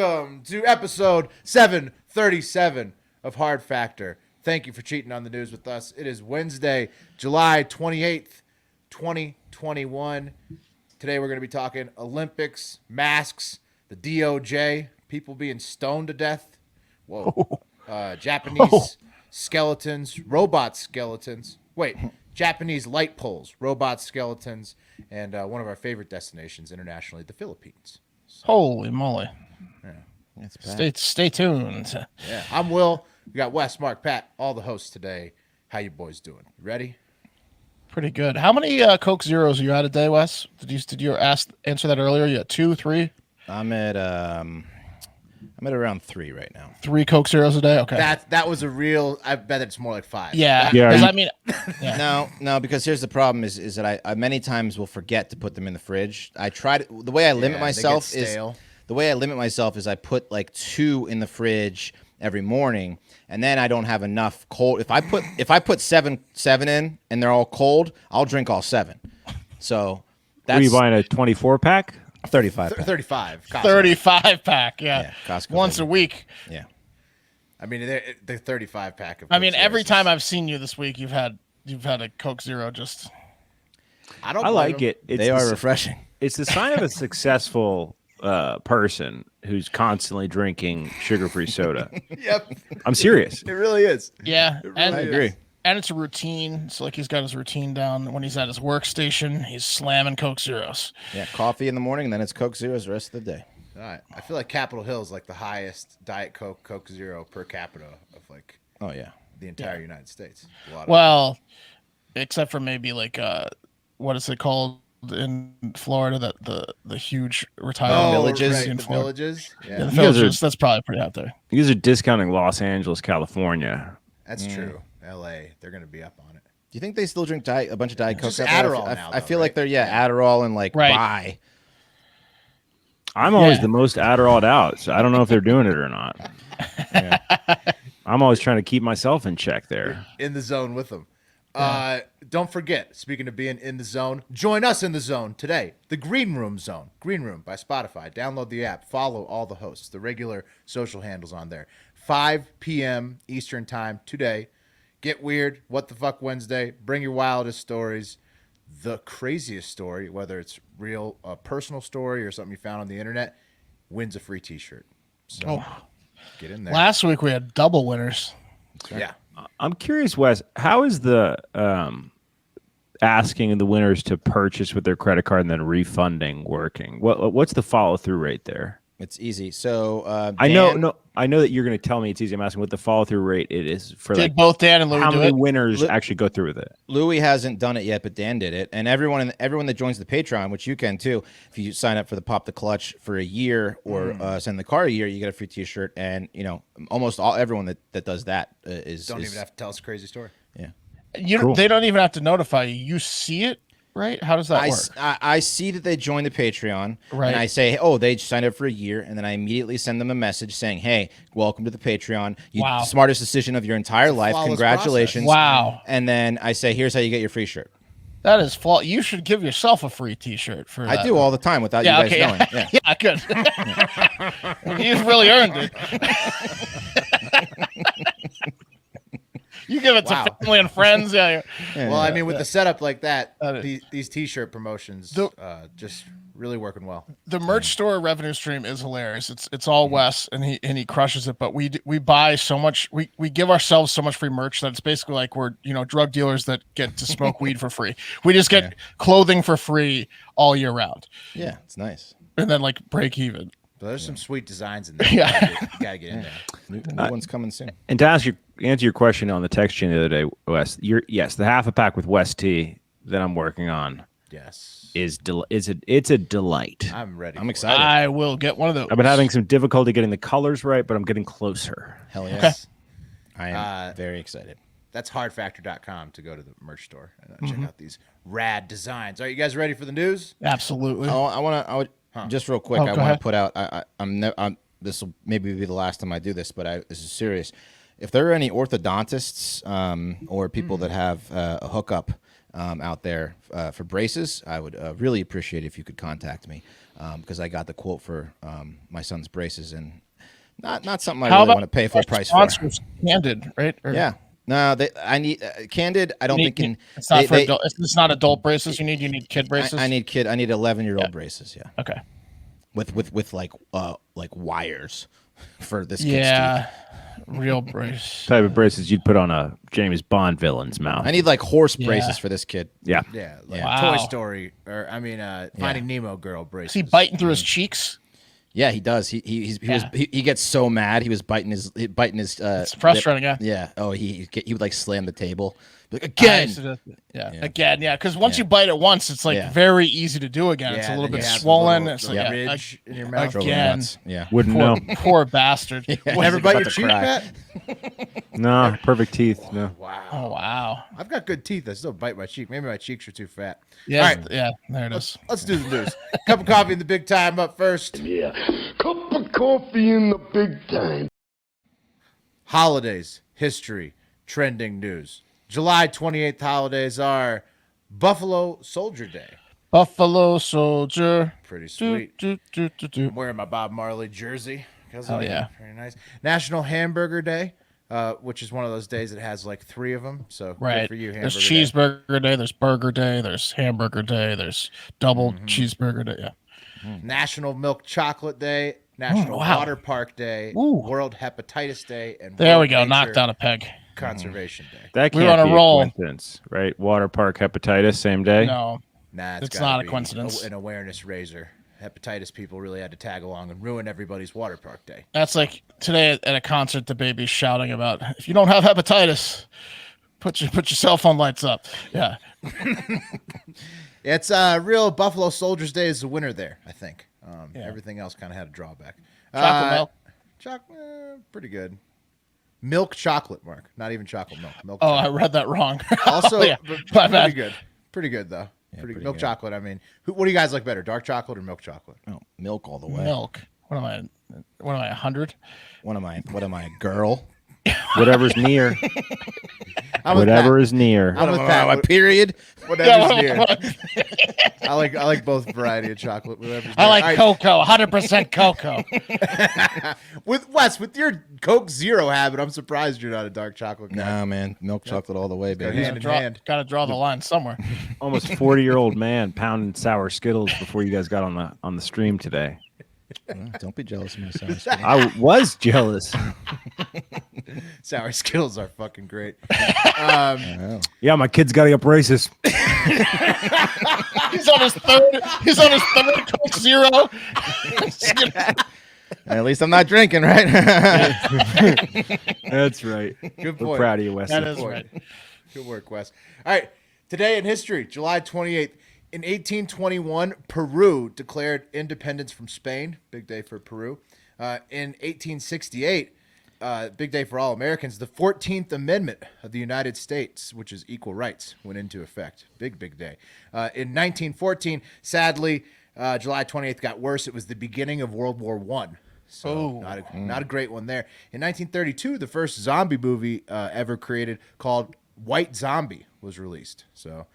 welcome to episode 737 of Hard Factor. Thank you for cheating on the news with us. It is Wednesday, July 28th, 2021. Today we're going to be talking Olympics, masks, the DOJ, people being stoned to death. Whoa. Japanese skeletons, robot skeletons. Wait, Japanese light poles, robot skeletons, and one of our favorite destinations internationally, the Philippines. So, holy moly. Yeah. Stay tuned. Yeah, I'm Will. We got Wes, Mark, Pat, all the hosts today. How you boys doing? Ready? Pretty good. How many Coke Zeros are you at a day, Wes? Did you answer that earlier? You at 2, 3? I'm at around 3 right now. 3 Coke Zeros a day? Okay. That was a real. I bet it's more like 5. Yeah. Yeah. I mean, yeah. No, because here's the problem is that I many times will forget to put them in the fridge. I try to. The way I limit myself is I put like 2 in the fridge every morning, and then I don't have enough cold. If I put seven in and they're all cold, I'll drink all 7. So that's Were you buying a 24 pack? 35. 35. Costco. 35 pack. Yeah. Costco, Once baby. a week. Yeah. I mean, the 35 pack of. I mean, Coke every Zeros time is- I've seen you this week, you've had a Coke Zero. Just I don't. I blame like them. it. They are refreshing. It's the sign of a successful person who's constantly drinking sugar-free soda. Yep, I'm serious. it really is. yeah. I agree. And it's a routine. So like he's got his routine down. When he's at his workstation, he's slamming Coke Zeros. Yeah, coffee in the morning, and then it's Coke Zeros the rest of the day. All right, I feel like Capitol Hill is like the highest Diet Coke Zero per capita of like Oh yeah. the entire United States. A lot of Well, except for maybe like what is it called in Florida? That the huge retirement Villages. community in the Florida. villages. Yeah, Yeah, the You guys villages. That's probably pretty out there. You guys are discounting Los Angeles, California. that's true. L.A. They're gonna be up on it. Do you think they still drink a bunch of Diet Coke? Just out there? Adderall I now, I though, feel right? like they're Adderall and like Right. buy. I'm always Yeah. the most Adderalled out, so I don't know if they're doing it or not. Yeah. I'm always trying to keep myself in check there. In the zone with them. Don't forget, speaking of being in the zone, join us in the zone today. The Green Room Zone. Green Room by Spotify. Download the app. Follow all the hosts. The regular social handles on there. 5 p.m. Eastern time today. Get weird. What the fuck Wednesday. Bring your wildest stories. The craziest story, whether it's real, a personal story or something you found on the internet, wins a free t-shirt. So get in there. Last week we had double winners. Yeah. I'm curious, Wes, how is the asking the winners to purchase with their credit card and then refunding working? What's the follow-through rate there? It's easy. So I Dan- know that you're going to tell me it's easy. I'm asking what the follow-through rate it is for Did like both Dan and Louie how do many it? winners actually go through with it. Louis hasn't done it yet, but Dan did it, and everyone that joins the Patreon, which you can too, if you sign up for the Pop the Clutch for a year or send the car a year, you get a free T-shirt, and almost everyone that does that is Don't even have to tell us a crazy story. Yeah. Cool. They don't even have to notify you. You see it, right? How does that work? I see that they joined the Patreon, Right. and I say, oh, they signed up for a year, and then I immediately send them a message saying, hey, welcome to the Patreon. Wow. Smartest decision of your entire life. flawless Congratulations. Wow. And then I say, here's how you get your free shirt. That is fault. You should give yourself a free T-shirt for that. I do all the time without Yeah, you guys okay. knowing. Yeah. Yeah, good. You've really earned it. You give it Wow. to family and friends. Yeah. Well, I mean, with the setup like that, That these t-shirt promotions The- just really working well. The merch store revenue stream is hilarious. It's all Wes and he crushes it. But we buy so much. We give ourselves so much free merch that it's basically like we're drug dealers that get to smoke weed for free. We just get clothing for free all year round, Yeah, it's nice. and then like break even. But there's some sweet designs in there. Yeah. You gotta get in there. New one's coming soon. And to answer your question on the text chain the other day, Wes, yes, the half a pack with Wes T that I'm working on Yes. it's a delight. I'm ready. I'm for excited. I will get one of those. I've been having some difficulty getting the colors right, but I'm getting closer. Hell yes. I am very excited. it. That's hardfactor.com to go to the merch store and check out these rad designs. Are you guys ready for the news? Absolutely. I would just real quick. Oh, I go want ahead. to put out. This will maybe be the last time I do this, but this is serious. If there are any orthodontists or people that have a hookup out there for braces, I would really appreciate if you could contact me because I got the quote for my son's braces and not something I really want to pay full price for. Candid, right? Or yeah. No, I need Candid. I don't think it's not for adult. It's not adult braces. You need kid braces. I need 11-year-old braces. Yeah. Okay. With like wires for this. Yeah. Kid's teeth. Real brace. Type of braces you'd put on a James Bond villain's mouth. I need like horse braces for this kid. Yeah. Yeah. Like Wow. Toy Story, or Finding Nemo girl braces. Is he biting through his cheeks? Yeah, he does. He gets so mad. He was biting his. It's frustrating. Lip. Yeah. Oh, he would like slam the table. Like, again. Again. Yeah. Because once you bite it once, it's like very easy to do again. It's a little bit swollen. It's like ridge in your mouth. Again. Yeah. Wouldn't know. Poor bastard. Never bite your cheek, Pat? No, perfect teeth. No. Wow. Oh wow. I've got good teeth. I still bite my cheek. Maybe my cheeks are too fat. Yeah. All right. Yeah. There it is. Let's do the news. Cup of coffee in the big time up first. Yeah, cup of coffee in the big time. Holidays, history, trending news. July 28th holidays are Buffalo Soldier Day. Buffalo Soldier. Pretty sweet. Do. I'm wearing my Bob Marley jersey. Oh, yeah. Very nice. National Hamburger Day, which is one of those days that has like 3 of them. So Right. good for you, There's Hamburger Day. cheeseburger day. There's burger day. There's hamburger day. There's double cheeseburger day. Yeah. National Milk Chocolate Day, National wow. Water Park Day, Ooh. World Hepatitis Day, and There World we go. Nature Knocked down a peg. Conservation Day. That We can't were on a be roll. coincidence, right? Water park hepatitis, same day. No. Nah, It's gotta not a be coincidence. An awareness raiser. Hepatitis people really had to tag along and ruin everybody's water park day. That's like today at a concert, the baby's shouting about, if you don't have hepatitis, put your cell phone lights up. Yeah. It's real Buffalo Soldiers Day is the winner there, I think. Everything else kind of had a drawback. Chocolate milk. Pretty good. Milk chocolate, Mark. Not even chocolate milk. Milk Oh, chocolate. I read that wrong. Also, yeah. but My pretty bad. good. Pretty good, though. Pretty pretty milk good. chocolate. I mean, what do you guys like better, dark chocolate or milk chocolate? Oh, milk all the way. Milk. What am I, 100? What am I, a girl? Whatever's near. I'm with Whatever Pat. is near. I'm with What Pat. am I, period? Whatever's near. I like both variety of chocolate. Whatever's I near. like All right, cocoa, 100% cocoa. with Wes, with your Coke Zero habit, I'm surprised you're not a dark chocolate guy. Nah, man. Milk chocolate all the way, baby. hand in hand. Got to draw the line somewhere. Almost 40-year-old man pounding sour Skittles before you guys got on the stream today. Don't be jealous of my son. I was jealous. Sour Skittles are fucking great. Yeah, my kid's got to get braces. He's on his third Coke Zero. At least I'm not drinking, right? That's right. Good We're point. proud of you, Wesley. That is Point. right. Good work, Wes. All right. Today in history, July 28th. In 1821, Peru declared independence from Spain. Big day for Peru. In 1868, big day for all Americans, the 14th Amendment of the United States, which is equal rights, went into effect. Big day. In 1914, sadly, July 28th got worse. It was the beginning of World War I. So not a great one there. In 1932, the first zombie movie ever created called White Zombie was released. So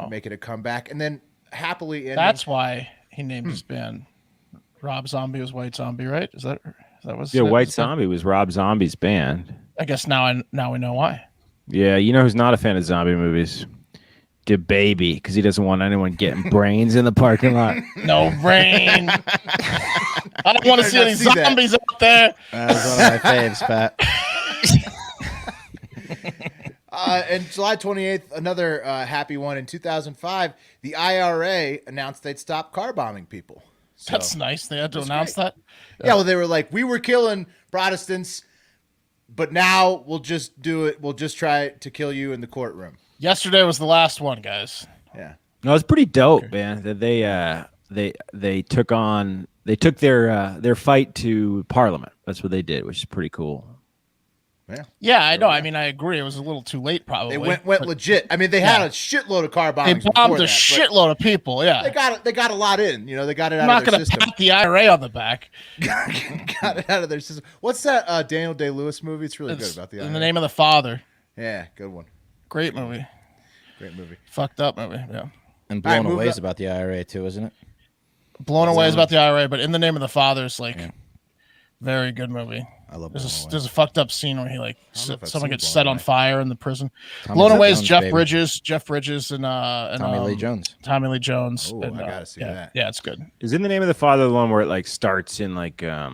making a comeback. And then happily ending. That's why he named his band Rob Zombie was White Zombie, right? Is that was Yeah, White Zombie was Rob Zombie's band. I guess now we know why. Yeah, you know who's not a fan of zombie movies? DeBaby, because he doesn't want anyone getting brains in the parking lot. No brain. I don't want to see not any see that. zombies out there. That was one of my faves, Pat. And July 28th, another happy one. In 2005, the IRA announced they'd stop car bombing people. So, That's nice. They had to announce great. that. yeah, well, they were like, we were killing Protestants, but now we'll just do it. We'll just try to kill you in the courtroom. Yesterday was the last one, guys. Yeah. No, it's pretty dope, man. That they took their fight to Parliament. That's what they did, which is pretty cool. Yeah, I know. I mean, I agree. It was a little too late, probably. They went legit. I mean, they had a shitload of car They bombings. bombed before a that, shitload of people. Yeah, They got a lot in. You know, they got it I'm out not of their going to system. pat the IRA on the back. Got it out of their system. What's that Daniel Day-Lewis movie? It's really good about the In IRA. the Name of the Father. Yeah, good one. Great movie. Great movie. Fucked up movie. Yeah. And All right, Blown move Away is up. about the IRA too, isn't it? Blown Away is about the IRA, but In the Name of the Father is like very good movie. I love Blown Away. There's a fucked up scene where he know if I've someone seen gets Blown set Away. on fire in the prison. Tommy Blown Lee Away is Jones, Jeff baby. Bridges, and Tommy Lee Jones. Tommy Lee Jones. Oh, and, I gotta see that. Yeah, it's good. Is In the Name of the Father the one where it like starts in like there's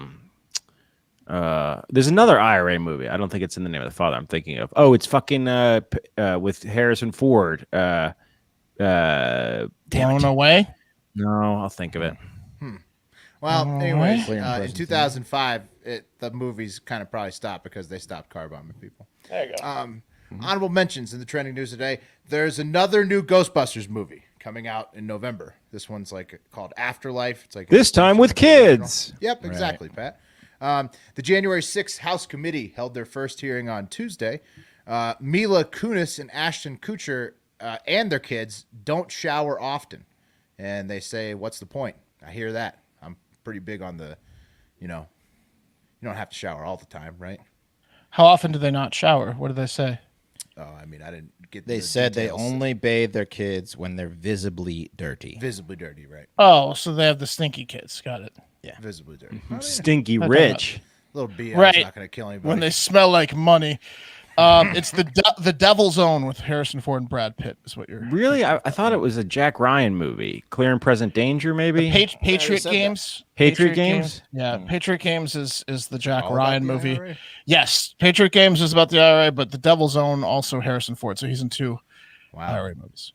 another IRA movie. I don't think it's In the Name of the Father I'm thinking of. Oh, it's fucking with Harrison Ford. Damn Blown it. Away. No, I'll think of it. Well, anyways, Clear and in present, 2005, the movies kind of probably stopped because they stopped car bombing people. There you go. Honorable mentions in the trending news today. There's another new Ghostbusters movie coming out in November. This one's like called Afterlife. It's like This time with kids. Yep, exactly, Pat. The January 6th House Committee held their first hearing on Tuesday. Mila Kunis and Ashton Kutcher and their kids don't shower often. And they say, what's the point? I hear that. I'm pretty big on the, you don't have to shower all the time, right? How often do they not shower? What do they say? Oh, I mean, I didn't get They the said details. they only bathe their kids when they're visibly dirty. Visibly dirty, right? Oh, so they have the stinky kids. Got it. Visibly dirty. I mean, Stinky rich. a little BS Right. is not going to kill anybody. When they smell like money. It's the Devil's Own with Harrison Ford and Brad Pitt is what you're. Really? I thought it was a Jack Ryan movie. Clear and Present Danger, maybe? Patriot said Games. Patriot Games? Yeah, Patriot Games is the Jack All Ryan about the movie. IRA? Yes, Patriot Games is about the IRA, but the Devil's Own also Harrison Ford, so he's in two IRA movies.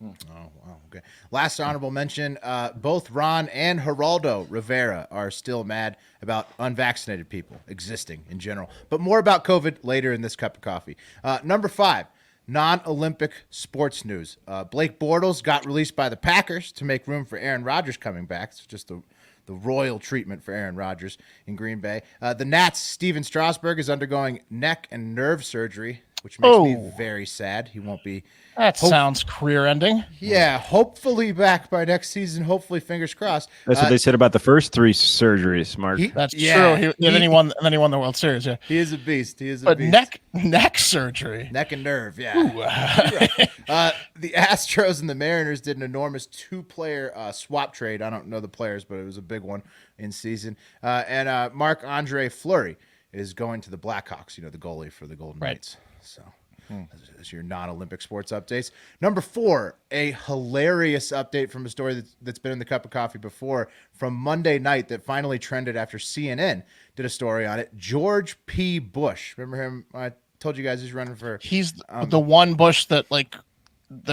Oh, wow. Okay. Last honorable mention, both Ron and Geraldo Rivera are still mad about unvaccinated people existing in general, but more about COVID later in this cup of coffee. Number 5, non-Olympic sports news. Blake Bortles got released by the Packers to make room for Aaron Rodgers coming back. It's just the royal treatment for Aaron Rodgers in Green Bay. The Nats' Steven Strasberg is undergoing neck and nerve surgery, which makes me very sad. He won't be... That sounds career ending. Yeah, hopefully back by next season. Hopefully, fingers crossed. That's what they said about the first 3 surgeries, Mark. That's Yeah, true. Then he won the World Series. Yeah, He is a beast. He is a but beast. neck surgery. Neck and nerve, yeah. The Astros and the Mariners did an enormous 2-player swap trade. I don't know the players, but it was a big one in season. And Marc-Andre Fleury is going to the Blackhawks, the goalie for the Golden Knights. So that's your non-Olympic sports updates. Number 4, a hilarious update from a story that's been in the cup of coffee before from Monday night that finally trended after CNN did a story on it. George P. Bush. Remember him? I told you guys he's running for... He's the one Bush that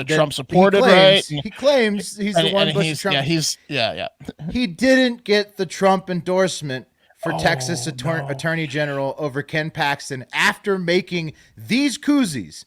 Trump supported, right? He claims he's the one Bush Trump. He didn't get the Trump endorsement for Texas Attorney General over Ken Paxton after making these koozies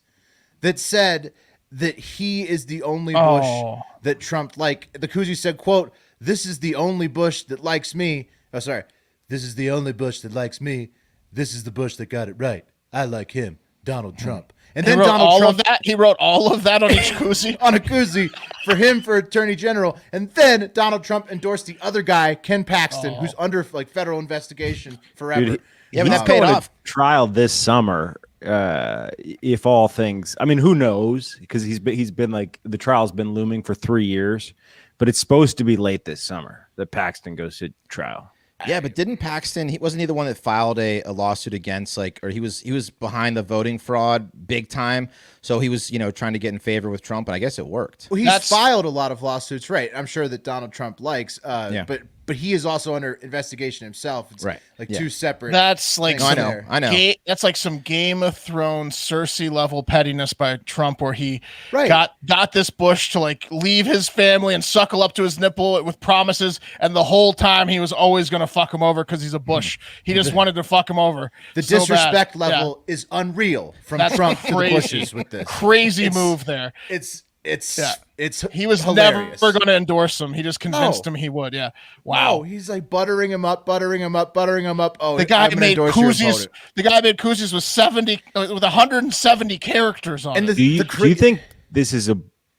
that said that he is the only Bush that Trump liked. The koozie said, quote, "This is the only Bush that likes me." Oh, sorry. "This is the only Bush that likes me. This is the Bush that got it right. I like him, Donald Trump." And then Donald Trump he wrote all of that on each koozie. on a koozie for him for Attorney General. And then Donald Trump endorsed the other guy, Ken Paxton, who's under federal investigation forever. Dude, Yeah, but he's that paid going to off. trial this summer. If all things, I mean, who knows? Because he's been like the trial's been looming for 3 years, but it's supposed to be late this summer that Paxton goes to trial. Yeah, but didn't Paxton? Wasn't he the one that filed a lawsuit against or he was behind the voting fraud big time? So he was trying to get in favor with Trump, and I guess it worked. Well, he's filed a lot of lawsuits, right? I'm sure that Donald Trump likes, but he is also under investigation himself. It's Right. like Yeah. two separate. That's like things No, there. I know. That's like some Game of Thrones Cersei level pettiness by Trump, where he Right. got this Bush to like leave his family and suckle up to his nipple with promises, and the whole time he was always going to fuck him over because he's a Bush. He just wanted to fuck him over. The so disrespect bad. level is unreal from That's Trump to the crazy. Bushes with this. Crazy move there. It's He was hilarious. never going to endorse him. He just convinced No. him he would. Yeah. Wow, Wow. he's like buttering him up. Oh, The guy I'm gonna made endorse your koozies. opponent. The guy made koozies with 170 characters on And it. Do you think this is a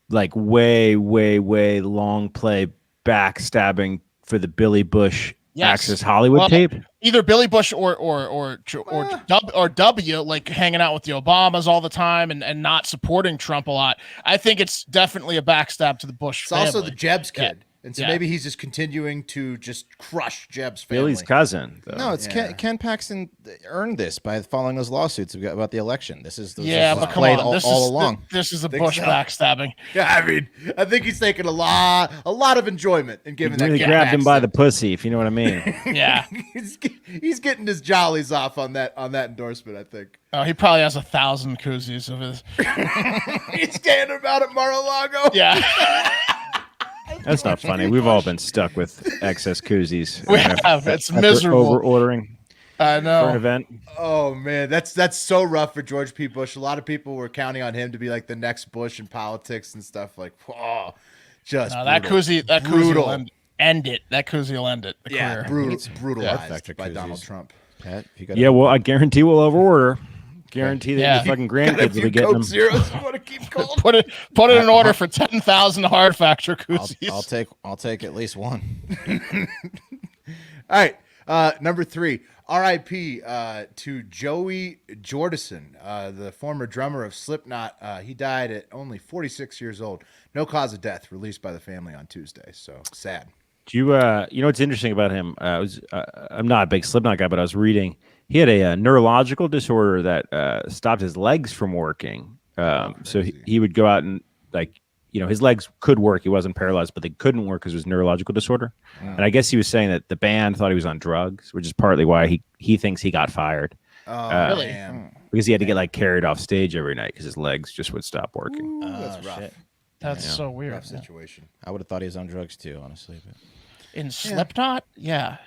like way long play backstabbing for the Billy Bush Yes. Access Hollywood Well, tape? either Billy Bush or W, like hanging out with the Obamas all the time and not supporting Trump a lot. I think it's definitely a backstab to the Bush family. It's also the Jeb's kid. Yeah. And so maybe he's just continuing to just crush Jeb's family. Billy's cousin. Though. No, it's Ken Paxton earned this by filing those lawsuits about the election. This is but come on, all along. This is a Bush backstabbing. Yeah, I mean, I think he's taking a lot of enjoyment in giving that. Really grabbed him by the pussy, if you know what I mean. Yeah, he's getting his jollies off on that endorsement. I think. Oh, he probably has 1,000 koozies of his. He's standing about at Mar-a-Lago. Yeah. That's not funny. We've all been stuck with excess koozies. We have. It's miserable. Over ordering. I know. For an event. Oh man, that's so rough for George P. Bush. A lot of people were counting on him to be like the next Bush in politics and stuff. Like, oh, just that koozie will end it. That koozie will end it. Yeah, career. brutalized by Donald Trump. Pat, well, I guarantee we'll overorder. Guarantee that the fucking grandkids will be getting them. Zeros you want to keep cold? Put it in order for 10,000 hard factor koozies. I'll take at least one. All right, number 3. R.I.P. To Joey Jordison, the former drummer of Slipknot. He died at only 46 years old. No cause of death. Released by the family on Tuesday. So sad. Do you know what's interesting about him? I'm not a big Slipknot guy, but I was reading. He had a neurological disorder that stopped his legs from working. So he would go out and his legs could work. He wasn't paralyzed, but they couldn't work because it was neurological disorder. And I guess he was saying that the band thought he was on drugs, which is partly why he thinks he got fired. Oh, really? Because he had to get carried off stage every night because his legs just would stop working. That's rough. Shit. That's so weird. Rough situation. I would have thought he was on drugs too, honestly. But... In Slipknot? Yeah.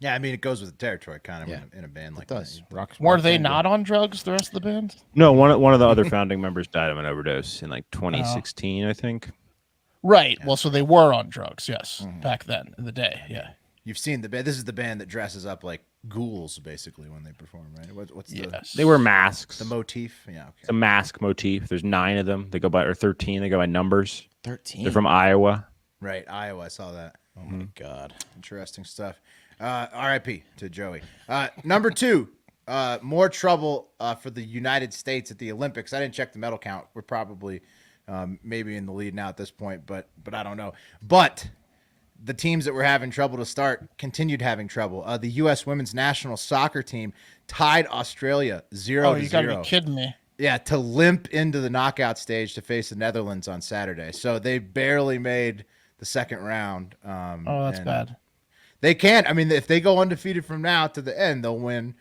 Yeah, I mean, it goes with the territory, kind of, in a band like that. Were they not on drugs, the rest of the band? No, one of the other founding members died of an overdose in 2016, I think. Right. Well, so they were on drugs, yes, back then in the day. Yeah. You've seen the band. This is the band that dresses up like ghouls, basically, when they perform, right? What's They wear masks. The motif? Yeah. Okay. It's a mask motif. There's 9 of them. They go by, or 13. They go by numbers. 13. They're from Iowa. Right, Iowa. I saw that. Oh my God. Interesting stuff. R.I.P. to Joey. Number 2, more trouble for the United States at the Olympics. I didn't check the medal count. We're probably maybe in the lead now at this point, but I don't know. But the teams that were having trouble to start continued having trouble. The U.S. women's national soccer team tied Australia 0-0. Oh, you got to be kidding me. Yeah, to limp into the knockout stage to face the Netherlands on Saturday. So they barely made the second round. That's bad. They can't. I mean, if they go undefeated from now to the end, they'll win.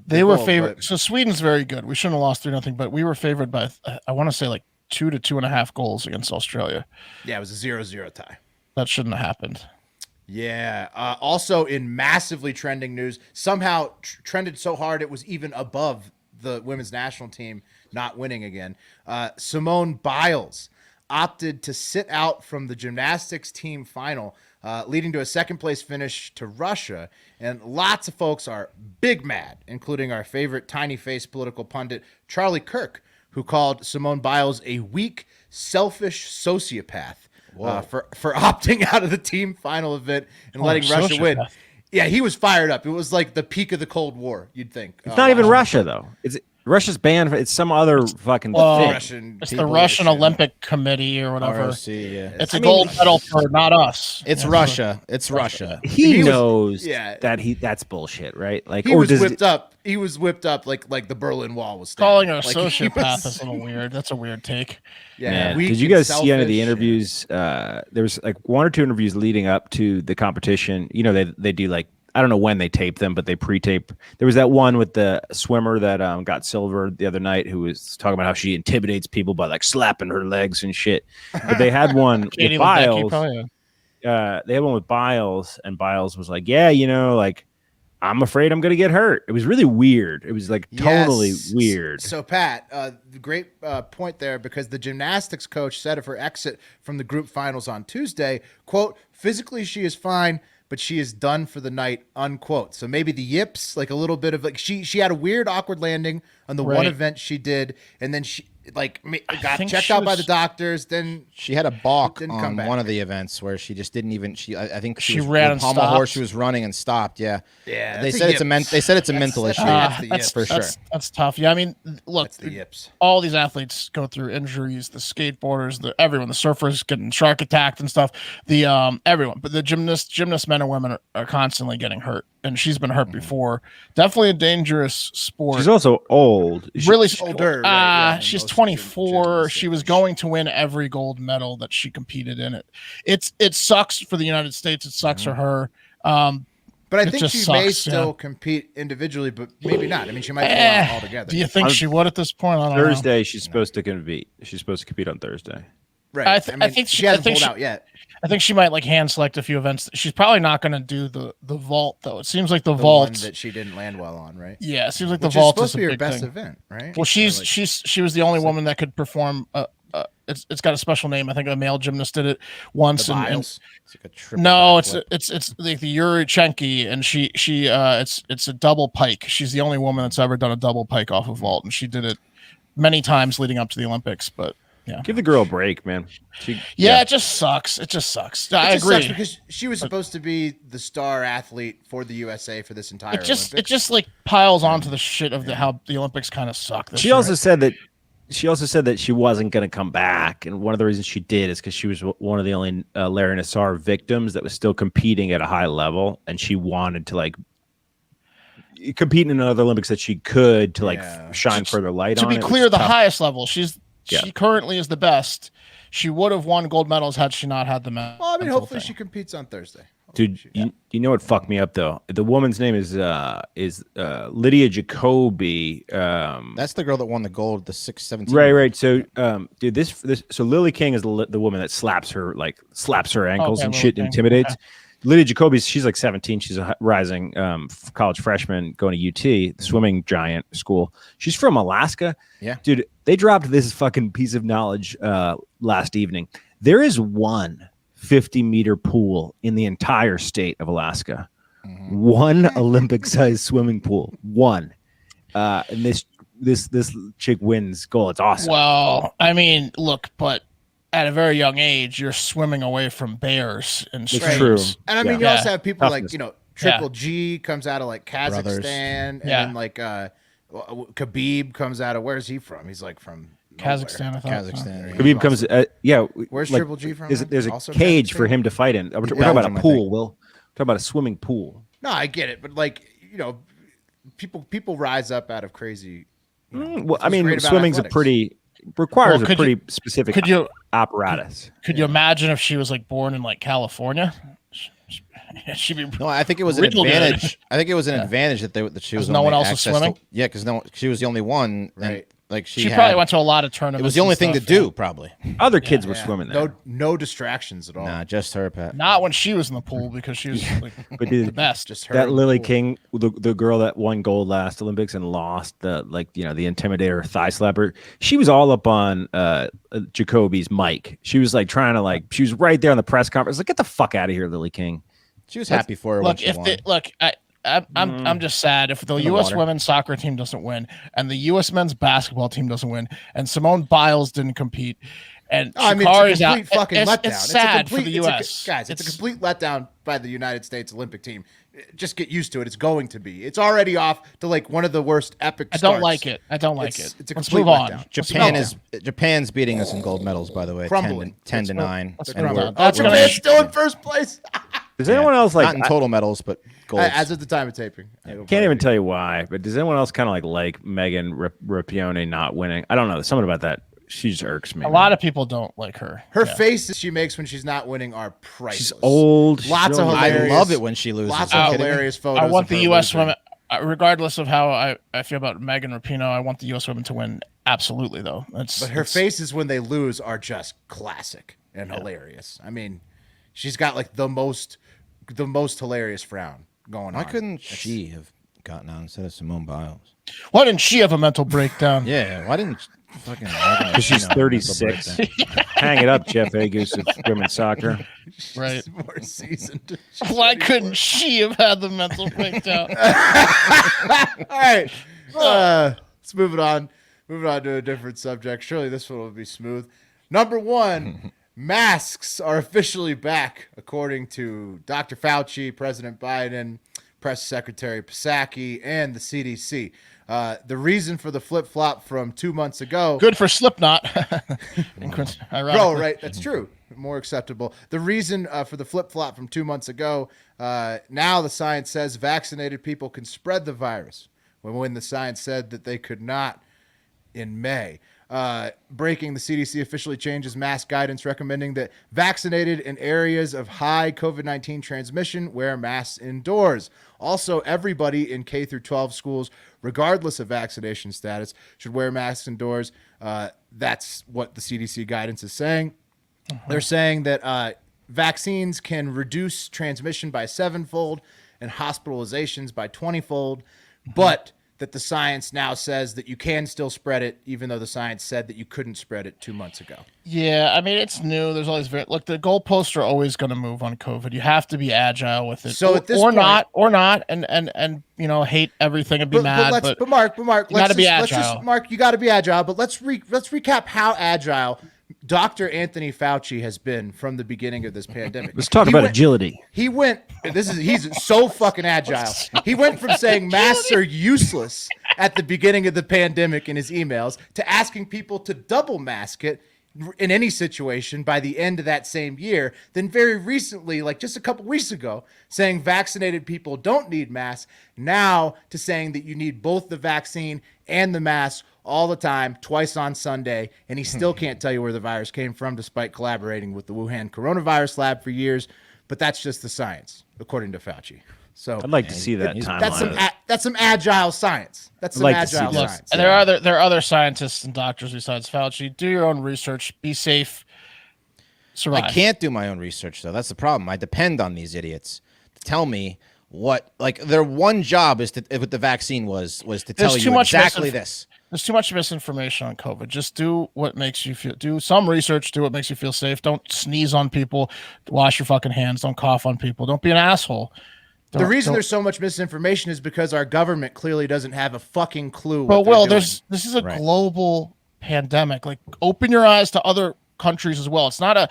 They were favored. So Sweden's very good. We shouldn't have lost 3-0, but we were favored by, I want to say 2 to 2.5 goals against Australia. Yeah, it was a 0-0 tie. That shouldn't have happened. Yeah. Also in massively trending news, somehow trended so hard it was even above the women's national team not winning again. Simone Biles opted to sit out from the gymnastics team final, leading to a second-place finish to Russia. And lots of folks are big mad, including our favorite tiny-faced political pundit, Charlie Kirk, who called Simone Biles a weak, selfish sociopath for opting out of the team final event and letting Russia win. Yeah, he was fired up. It was like the peak of the Cold War, you'd think. It's not even Russia, though. Russia's banned. It's some other fucking thing. It's the Russian Olympic Committee or whatever. ROC, yeah. It's a gold medal for not us. It's Russia. It's Russia. He knows that's bullshit, right? He was whipped up. He was whipped up like the Berlin Wall was standing. Calling her a sociopath is a little weird. That's a weird take. Yeah. Did you guys see any of the interviews? There was 1 or 2 interviews leading up to the competition. You know, they do I don't know when they tape them, but they pre-tape. There was that one with the swimmer that got silver the other night who was talking about how she intimidates people by slapping her legs and shit. But they had one with Biles. They had one with Biles, and Biles was like, yeah, I'm afraid I'm going to get hurt. It was really weird. It was totally weird. So Pat, the great point there, because the gymnastics coach said of her exit from the group finals on Tuesday, quote, physically she is fine, but she is done for the night, unquote. So maybe the yips, a little bit of she had a weird, awkward landing on the one event she did, and then got checked out by the doctors. Then she had a balk come on back. one of the events where she just didn't even. I think She was ran with and pommel horse. stopped. She was running and stopped. Yeah. Yeah, They said it's a mental issue. That's for sure. That's tough. Yeah, I mean, look, That's the yips. all these athletes go through injuries. The skateboarders, everyone, the surfers getting shark attacked and stuff. The everyone, but the gymnasts, men and women are constantly getting hurt, and she's been hurt before. Definitely a dangerous sport. She's also old. Really older. Right? She's 24. She was going to win every gold medal that she competed in. It sucks for the United States. It sucks for her. But I think she may sucks, still compete individually, but maybe not. I mean, she might pull out altogether. Do you think she would at this point? I don't know. Thursday, she's supposed to compete. She's supposed to compete on Thursday. Right. I think she hasn't pulled out yet. I think she might hand select a few events. She's probably not going to do the vault though. It seems like the one vault that she didn't land well on, right? Yeah, it seems like the Which vault is is supposed to be her big best thing. event, right? Well, she was the only woman that could perform. It's got a special name. I think a male gymnast did it once. The and Biles? It's like a triple no, backflip. it's like the Yurichenki, and she it's a double pike. She's the only woman that's ever done a double pike off of vault, and she did it many times leading up to the Olympics. But yeah, Give the girl a break, man. it just sucks. It just sucks. I agree Sucks because she was supposed to be the star athlete for the USA for this entire Olympics. It just like piles onto the shit of how the Olympics kind of suck. She also said that she wasn't going to come back, and one of the reasons she did is because she was one of the only Larry Nassar victims that was still competing at a high level, and she wanted to compete in another Olympics that she could to shine further light on. To be clear, the highest level, she currently is the best. She would have won gold medals had she not had the medal. Well, I mean, hopefully she competes on Thursday. Dude, you know what fucked me up though? The woman's name is Lydia Jacoby. That's the girl that won the gold at the 6:17. Right. So, dude, so Lily King is the woman that slaps her ankles and shit, intimidates. Okay. Lydia Jacoby, she's like 17. She's a rising college freshman going to UT, the swimming giant school. She's from Alaska. Yeah, dude, they dropped this fucking piece of knowledge last evening. There is one 50-meter pool in the entire state of Alaska. One Olympic-sized swimming pool. One. And this chick wins gold. It's awesome. Well, I mean, look, but at a very young age, you're swimming away from bears and streams. True. And I mean, you also have people Toughness. Triple G comes out of Kazakhstan, Brothers. and then Khabib comes out of, where's he from? He's from Kazakhstan, I thought. Kazakhstan. Khabib comes, Where's Triple G from? There's a Also cage Kazakhstan? for him to fight in. We're talking about Belgium, a I pool, think. Will. We're talking about a swimming pool. No, I get it, but people rise up out of crazy. Well, I what's mean, great about swimming's athletics. requires Well, a pretty specific apparatus. Could you imagine if she was born in California? She'd be No, I think it was an real good. advantage. I think it was an advantage that she was no only one else was access to- swimming? Yeah, because she was the only one. Right. And, She probably went to a lot of tournaments. It was the only and thing to stuff, do, probably. Other kids were swimming there. No distractions at all. Nah, just her, Pat. Not when she was in the pool because she was But dude, the best. Just her that in the Lily pool. King, the girl that won gold last Olympics and lost the the intimidator thigh slapper. She was all up on Jacoby's mic. She was trying to she was right there on the press conference. Get the fuck out of here, Lily King. She was happy for her when Look, she won. I'm just sad if the U.S. water. women's soccer team doesn't win and the U.S. men's basketball team doesn't win and Simone Biles didn't compete and Shikari's it's a out. complete fucking letdown. It's sad for the U.S. It's a complete letdown by the United States Olympic team. Just get used to it. It's going to be. It's already off to one of the worst epic I starts. don't like it. It's a Let's complete move on. letdown. Japan's beating us in gold medals, by the way. Crumbling. 10 to 9. Let's And move we're- on. That's gonna Japan's still in first place. Does anyone else not in total medals, but gold. As of the time of taping. Can't even tell you why, but does anyone else kind of like Megan Rapione not winning? I don't know. Something about that. She just irks me. A lot of people don't like her. Her faces she makes when she's not winning are priceless. She's old. Lots of I hilarious. love it when she loses. Lots Are of you kidding me? hilarious photos. I want of the her U.S. losing. women, regardless of how I feel about Megan Rapinoe, I want the U.S. women to win. Absolutely, though. But her faces when they lose are just classic and hilarious. I mean, she's got the most hilarious frown going on. Why couldn't she have gotten out instead of Simone Biles? Why didn't she have a mental breakdown? Yeah, why didn't fucking... Because she's 36. Hang it up, Jeff Agus of women's soccer. Right. More seasoned. Why couldn't she have had the mental breakdown? All right. Let's move it on. Moving on to a different subject. Surely this one will be smooth. Number one, masks are officially back, according to Dr. Fauci, President Biden, Press Secretary Psaki, and the CDC. The reason for the flip-flop from 2 months ago... Good for Slipknot. Bro, right? That's true. More acceptable. The reason for the flip-flop from 2 months ago, now the science says vaccinated people can spread the virus, when the science said that they could not in May. Breaking, the CDC officially changes mask guidance, recommending that vaccinated in areas of high COVID-19 transmission wear masks indoors. Also, everybody in K through 12 schools, regardless of vaccination status, should wear masks indoors. That's what the CDC guidance is saying. They're saying that vaccines can reduce transmission by 7-fold and hospitalizations by 20-fold, but that the science now says that you can still spread it, even though the science said that you couldn't spread it 2 months ago. Yeah, I mean, it's new. There's always look, the goalposts are always going to move on COVID. You have to be agile with it. So at this point, or not, and hate everything and be mad. But Mark, you got to be agile. Mark, you got to be agile. But let's recap how agile Dr. Anthony Fauci has been from the beginning of this pandemic. Let's talk about agility. He's so fucking agile. He went from saying masks are useless at the beginning of the pandemic in his emails to asking people to double mask it in any situation by the end of that same year. Then very recently, like just a couple weeks ago, saying vaccinated people don't need masks. Now to saying that you need both the vaccine and the mask all the time, twice on Sunday, and he still can't tell you where the virus came from, despite collaborating with the Wuhan coronavirus lab for years. But that's just the science, according to Fauci. So I'd like to see that timeline. That's some agile science. That's some agile science. And there are other scientists and doctors besides Fauci. Do your own research. Be safe. Survive. I can't do my own research, though. That's the problem. I depend on these idiots to tell me what, like, their one job is to, with the vaccine was to tell you exactly this. There's too much misinformation on COVID. Just do what makes you feel. Do some research. Do what makes you feel safe. Don't sneeze on people. Wash your fucking hands. Don't cough on people. Don't be an asshole. The reason there's so much misinformation is because our government clearly doesn't have a fucking clue. But this is a global pandemic. Like, open your eyes to other countries as well. It's not a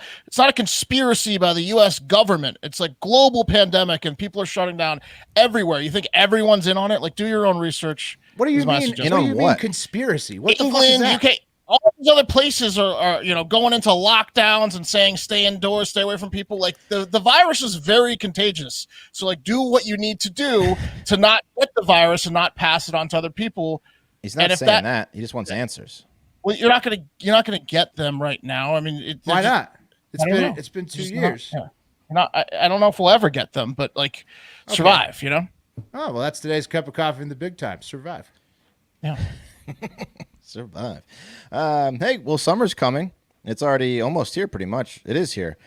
conspiracy by the U.S. government. It's like global pandemic, and people are shutting down everywhere. You think everyone's in on it? Like, do your own research. What do you mean? In on what? Conspiracy? What England, the fuck is that? UK, all these other places are going into lockdowns and saying stay indoors, stay away from people. Like, the virus is very contagious. So, like, do what you need to do to not get the virus and not pass it on to other people. He's not saying that. He just wants answers. Well, you're not gonna get them right now. I mean, why not? It's been 2 years. I don't know if we'll ever get them, but like, survive. You know. Oh well, that's today's cup of coffee in the big time. Survive. Yeah. Survive. Hey, well, summer's coming. It's already almost here, pretty much. It is here.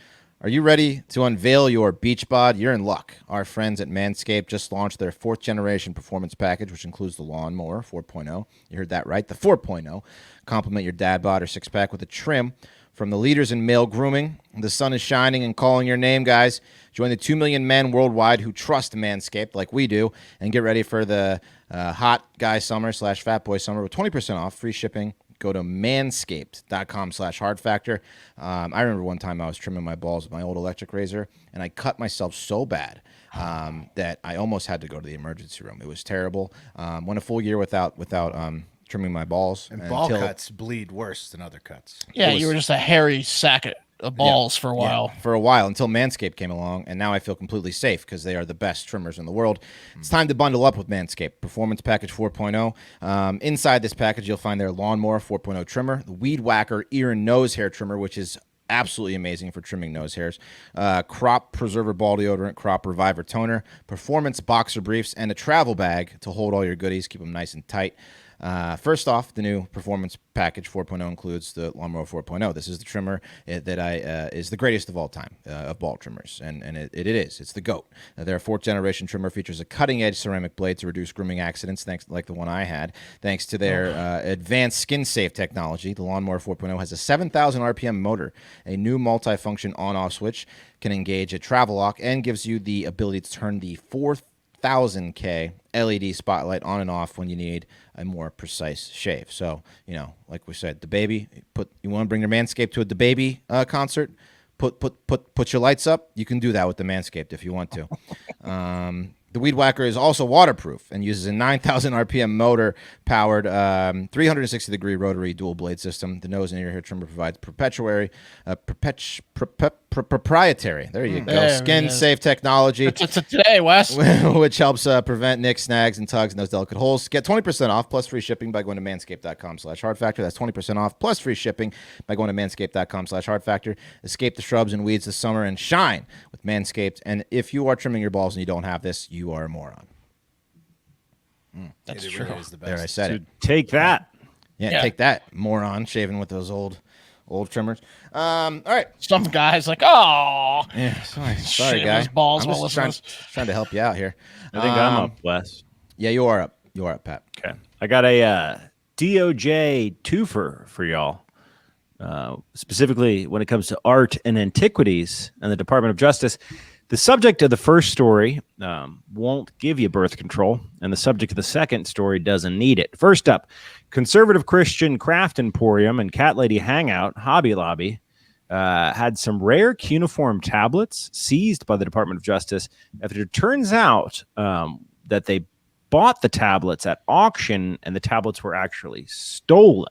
Are you ready to unveil your beach bod? You're in luck. Our friends at Manscaped just launched their 4th generation performance package, which includes the Lawnmower 4.0. You heard that right, the 4.0. Complement your dad bod or six-pack with a trim from the leaders in male grooming. The sun is shining and calling your name, guys. Join the 2 million men worldwide who trust Manscaped like we do, and get ready for the hot guy summer / fat boy summer with 20% off, free shipping. Go to manscaped.com/hardfactor. I remember one time I was trimming my balls with my old electric razor, and I cut myself so bad that I almost had to go to the emergency room. It was terrible. Went a full year without trimming my balls. And ball cuts bleed worse than other cuts. Yeah, you were just a hairy sack of balls for a while. Yeah, for a while, until Manscaped came along, and now I feel completely safe because they are the best trimmers in the world. It's time to bundle up with Manscaped. Performance Package 4.0. Inside this package, you'll find their Lawnmower 4.0 trimmer, the Weed Whacker ear and nose hair trimmer, which is absolutely amazing for trimming nose hairs, Crop Preserver Ball Deodorant, Crop Reviver Toner, Performance Boxer Briefs, and a travel bag to hold all your goodies, keep them nice and tight. First off, the new Performance Package 4.0 includes the Lawnmower 4.0. This is the trimmer that is the greatest of all time of ball trimmers, and it is. It's the GOAT. Their 4th generation trimmer features a cutting-edge ceramic blade to reduce grooming accidents, like the one I had. Thanks to their advanced skin-safe technology, the Lawnmower 4.0 has a 7,000 RPM motor, a new multi-function on-off switch, can engage a travel lock, and gives you the ability to turn the 4,000K LED spotlight on and off when you need a more precise shave. So, like we said, the baby, you want to bring your Manscaped to a DaBaby concert, put your lights up. You can do that with the Manscaped if you want to. The Weed Whacker is also waterproof and uses a 9,000 RPM motor-powered 360-degree rotary dual-blade system. The nose and ear hair trimmer provides proprietary, there you go, skin-safe technology. It's today, Wes. Which helps prevent nicks, snags, and tugs in those delicate holes. Get 20% off plus free shipping by going to manscaped.com/hardfactor. That's 20% off plus free shipping by going to manscaped.com/hardfactor. Escape the shrubs and weeds this summer and shine with Manscaped. And if you are trimming your balls and you don't have this, you are a moron. That's true. Really is the best. There, I said it. Take that. Yeah, take that, moron, shaving with those old trimmers. All right. Some guys like, oh, Yeah, sorry, shave guy. his balls I'm while just listening trying to help you out here. I think I'm up, Wes. Yeah, you are up. You are up, Pat. Okay. I got a DOJ twofer for y'all. Specifically when it comes to art and antiquities and the Department of Justice. The subject of the first story won't give you birth control, and the subject of the second story doesn't need it. First up, conservative Christian craft emporium and cat lady hangout, Hobby Lobby, had some rare cuneiform tablets seized by the Department of Justice after it turns out that they bought the tablets at auction, and the tablets were actually stolen.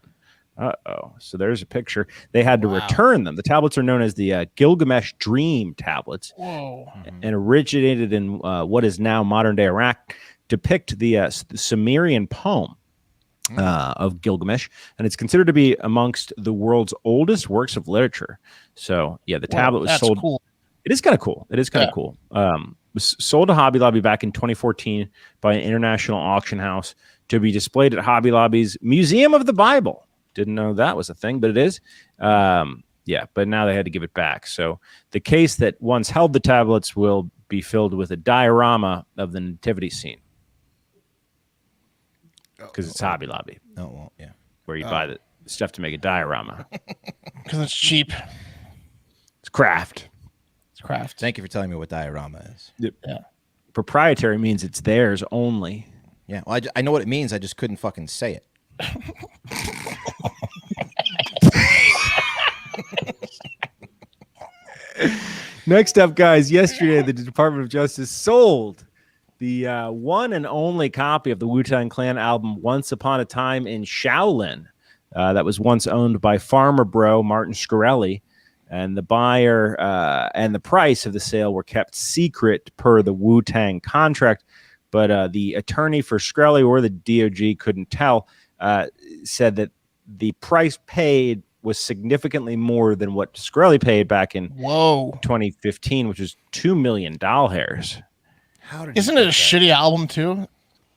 So there's a picture. They had to return them. The tablets are known as the Gilgamesh Dream tablets. Whoa. And originated in what is now modern-day Iraq, depict the Sumerian poem of Gilgamesh, and it's considered to be amongst the world's oldest works of literature. So, yeah, the tablet was sold. Cool. It is kind of cool. It is kind of cool. Was sold to Hobby Lobby back in 2014 by an international auction house to be displayed at Hobby Lobby's Museum of the Bible. Didn't know that was a thing, but it is. But now they had to give it back. So the case that once held the tablets will be filled with a diorama of the nativity scene. Because it's Hobby Lobby. Oh, well, yeah. Where you buy the stuff to make a diorama. Because it's cheap. It's craft. It's craft. Thank you for telling me what diorama is. Yeah. Proprietary means it's theirs only. Yeah, well, I know what it means. I just couldn't fucking say it. Next up, guys, yesterday the Department of Justice sold the one and only copy of the Wu-Tang Clan album Once Upon a Time in Shaolin that was once owned by farmer bro Martin Shkreli, and the buyer and the price of the sale were kept secret per the Wu-Tang contract, but the attorney for Shkreli or the DOJ couldn't tell, said that the price paid was significantly more than what Shkreli paid back in 2015, which was $2 million. Isn't it a shitty album too?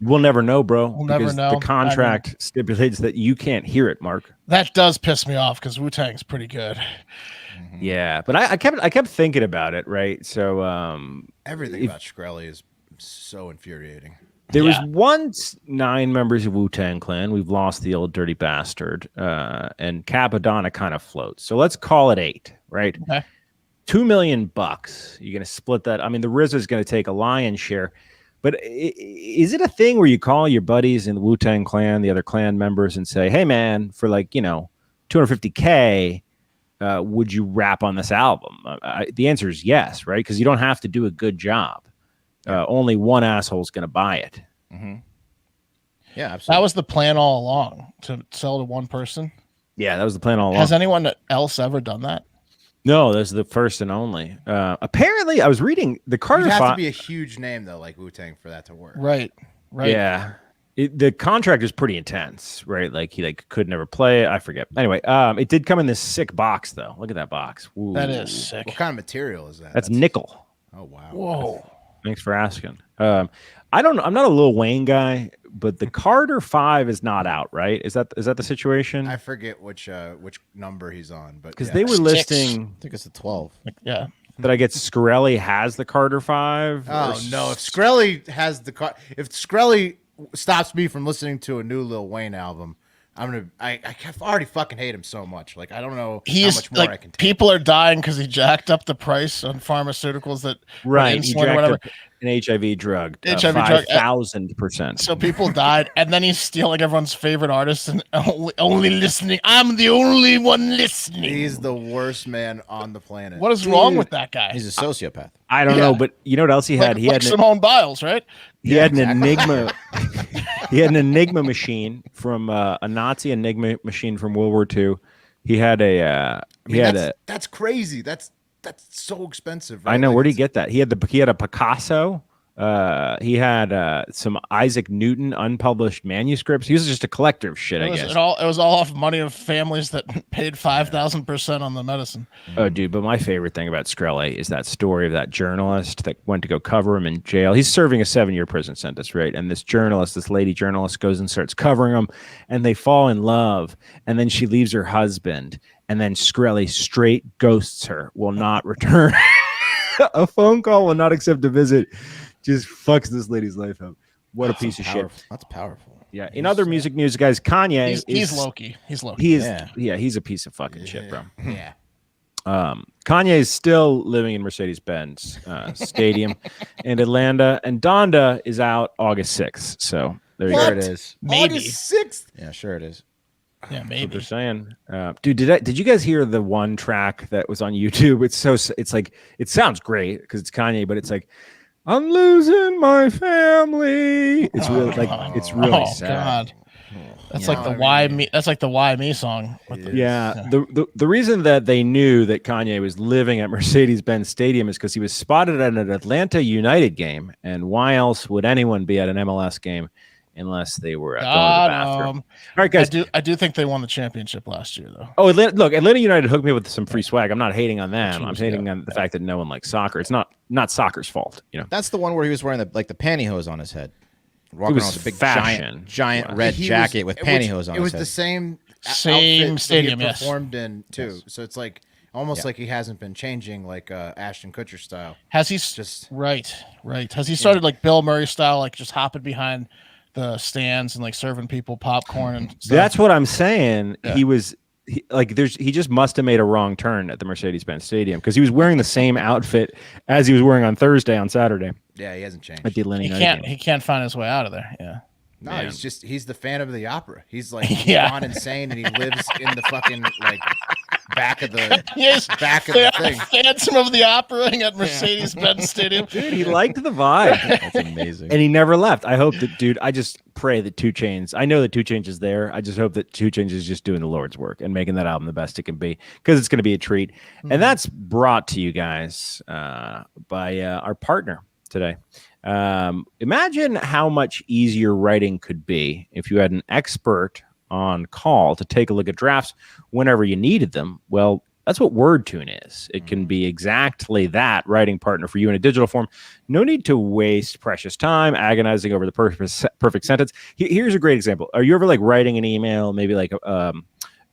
We'll never know, bro. We'll never know. The contract stipulates that you can't hear it, Mark. That does piss me off because Wu-Tang's pretty good. Yeah, but I kept thinking about it, right? So everything about Shkreli is so infuriating. There was once 9 members of Wu-Tang Clan. We've lost the old dirty bastard, and Capadonna kind of floats. So let's call it 8, right? Okay. $2 million. You're going to split that. I mean, the RZA is going to take a lion's share. But is it a thing where you call your buddies in the Wu-Tang Clan, the other clan members, and say, "Hey, man, for like $250K, would you rap on this album?" The answer is yes, right? Because you don't have to do a good job. Only one asshole is going to buy it. Mm-hmm. Yeah, absolutely. That was the plan all along, to sell to one person. Yeah, that was the plan all along. Has anyone else ever done that? No, that's the first and only. Apparently, I was reading the Carter. You'd have to be a huge name though, like Wu-Tang, for that to work. Right. Yeah, the contract is pretty intense, right? Like he could never play it. I forget. Anyway, it did come in this sick box though. Look at that box. Ooh. That is sick. What kind of material is that? That's nickel. Oh wow. Whoa. Thanks for asking. I don't know. I'm not a Lil Wayne guy, but the Carter 5 is not out, right? Is that the situation? I forget which number he's on, but because they were listing. I think it's a 12. Yeah. That I get Shkreli has the Carter 5. Oh no! If Shkreli has if Shkreli stops me from listening to a new Lil Wayne album, I've already fucking hate him so much. Like, I don't know He how is much more like I can take. people are dying because he jacked up the price on pharmaceuticals that Right, he insulin or jacked whatever. up an HIV drug, HIV drug, 5,000%. So people died, and then he's stealing everyone's favorite artist and only listening. I'm the only one listening. He's the worst man on the planet. What is wrong with that guy? He's a sociopath. I don't know, but you know what else he had? Like, like Simone Biles, right? He had an Enigma. He had an Enigma machine from a Nazi Enigma machine from World War II. He had a. That's crazy. That's so expensive. Right? I know. Like, Where did he get that? He had a Picasso. He had some Isaac Newton unpublished manuscripts. He was just a collector of shit, I guess. It was all off money of families that paid 5,000% on the medicine. Oh, dude! But my favorite thing about Shkreli is that story of that journalist that went to go cover him in jail. He's serving a 7-year prison sentence, right? And this lady journalist, goes and starts covering him, and they fall in love. And then she leaves her husband, and then Shkreli straight ghosts her, will not return a phone call, will not accept a visit. Just fucks this lady's life up. What a piece of shit. That's powerful. Yeah. In other music news, guys, Kanye he's Loki. He's Loki. He is. Yeah. He's a piece of fucking shit, bro. Yeah. Kanye is still living in Mercedes-Benz Stadium in Atlanta, and Donda is out August 6th. So there you go. Sure it is. Maybe. August 6th. Yeah, sure it is. Yeah, What maybe. they're saying, dude. Did you guys hear the one track that was on YouTube? It's like it sounds great because it's Kanye, but it's like I'm losing my family. It's really sad. God. That's Yeah. like the why me. That's like the why me song. Yeah, the reason that they knew that Kanye was living at Mercedes-Benz Stadium is because he was spotted at an Atlanta United game, and why else would anyone be at an MLS game unless they were going to the bathroom? All right, guys. I do think they won the championship last year, though. Oh, Atlanta United hooked me with some free swag. I'm not hating on them. I'm hating on the fact that no one likes soccer. It's not soccer's fault, you know. That's the one where he was wearing the pantyhose on his head, walking around with a big giant red jacket with pantyhose on. It was his the head. same outfit stadium, that he yes. performed in too. So it's like almost like he hasn't been changing, like Ashton Kutcher style. Has he right? Has he started like Bill Murray style, like just hopping behind the stands and like serving people popcorn and stuff? That's what I'm saying. Yeah. He just must have made a wrong turn at the Mercedes-Benz Stadium because he was wearing the same outfit as he was wearing on Saturday. Yeah, he hasn't changed. At the Atlanta United game. He can't find his way out of there. Yeah. No, Man. he's the Phantom of the Opera. He's like Yeah. gone insane, and he lives in the fucking like back of the Yes. back of the thing. Phantom of the Opera at Mercedes-Benz Stadium. Dude, he liked the vibe. That's amazing. And he never left. I hope that, dude, I just pray that 2 Chainz, I know that 2 Chainz is there. I just hope that 2 Chainz is just doing the Lord's work and making that album the best it can be because it's going to be a treat. And that's brought to you guys by our partner today. Imagine how much easier writing could be if you had an expert on call to take a look at drafts whenever you needed them. Well, that's what WordTune is. It can be exactly that, writing partner for you in a digital form. No need to waste precious time agonizing over the perfect sentence. Here's a great example. Are you ever like writing an email, maybe like an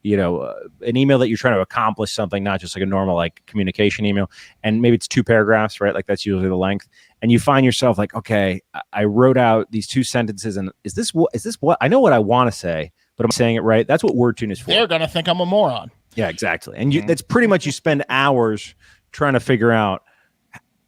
email that you're trying to accomplish something, not just like a normal like communication email, and maybe it's 2 paragraphs, right? Like that's usually the length, and you find yourself like, okay, I wrote out these 2 sentences, and is this what I know what I want to say, but I'm saying it right? That's what WordTune is for. They're gonna think I'm a moron. Yeah, exactly. And that's pretty much you spend hours trying to figure out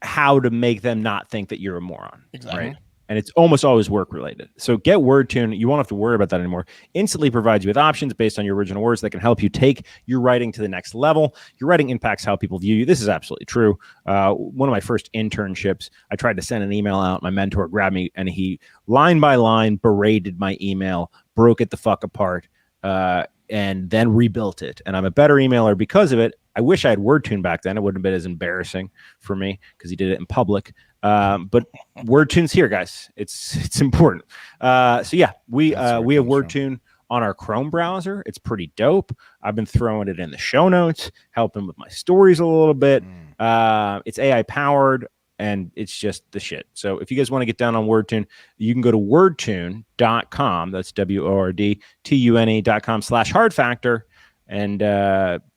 how to make them not think that you're a moron. Exactly. Right? And it's almost always work related. So get WordTune. You won't have to worry about that anymore. Instantly provides you with options based on your original words that can help you take your writing to the next level. Your writing impacts how people view you. This is absolutely true. One of my first internships, I tried to send an email out. My mentor grabbed me and he line by line berated my email, broke it the fuck apart, and then rebuilt it. And I'm a better emailer because of it. I wish I had WordTune back then. It wouldn't have been as embarrassing for me because he did it in public. But WordTune's here, guys. It's important. So yeah, we have WordTune on our Chrome browser. It's pretty dope. I've been throwing it in the show notes, helping with my stories a little bit. It's AI powered. And it's just the shit. So if you guys want to get down on WordTune, you can go to wordtune.com. That's WORDTUNE.com/hardfactor and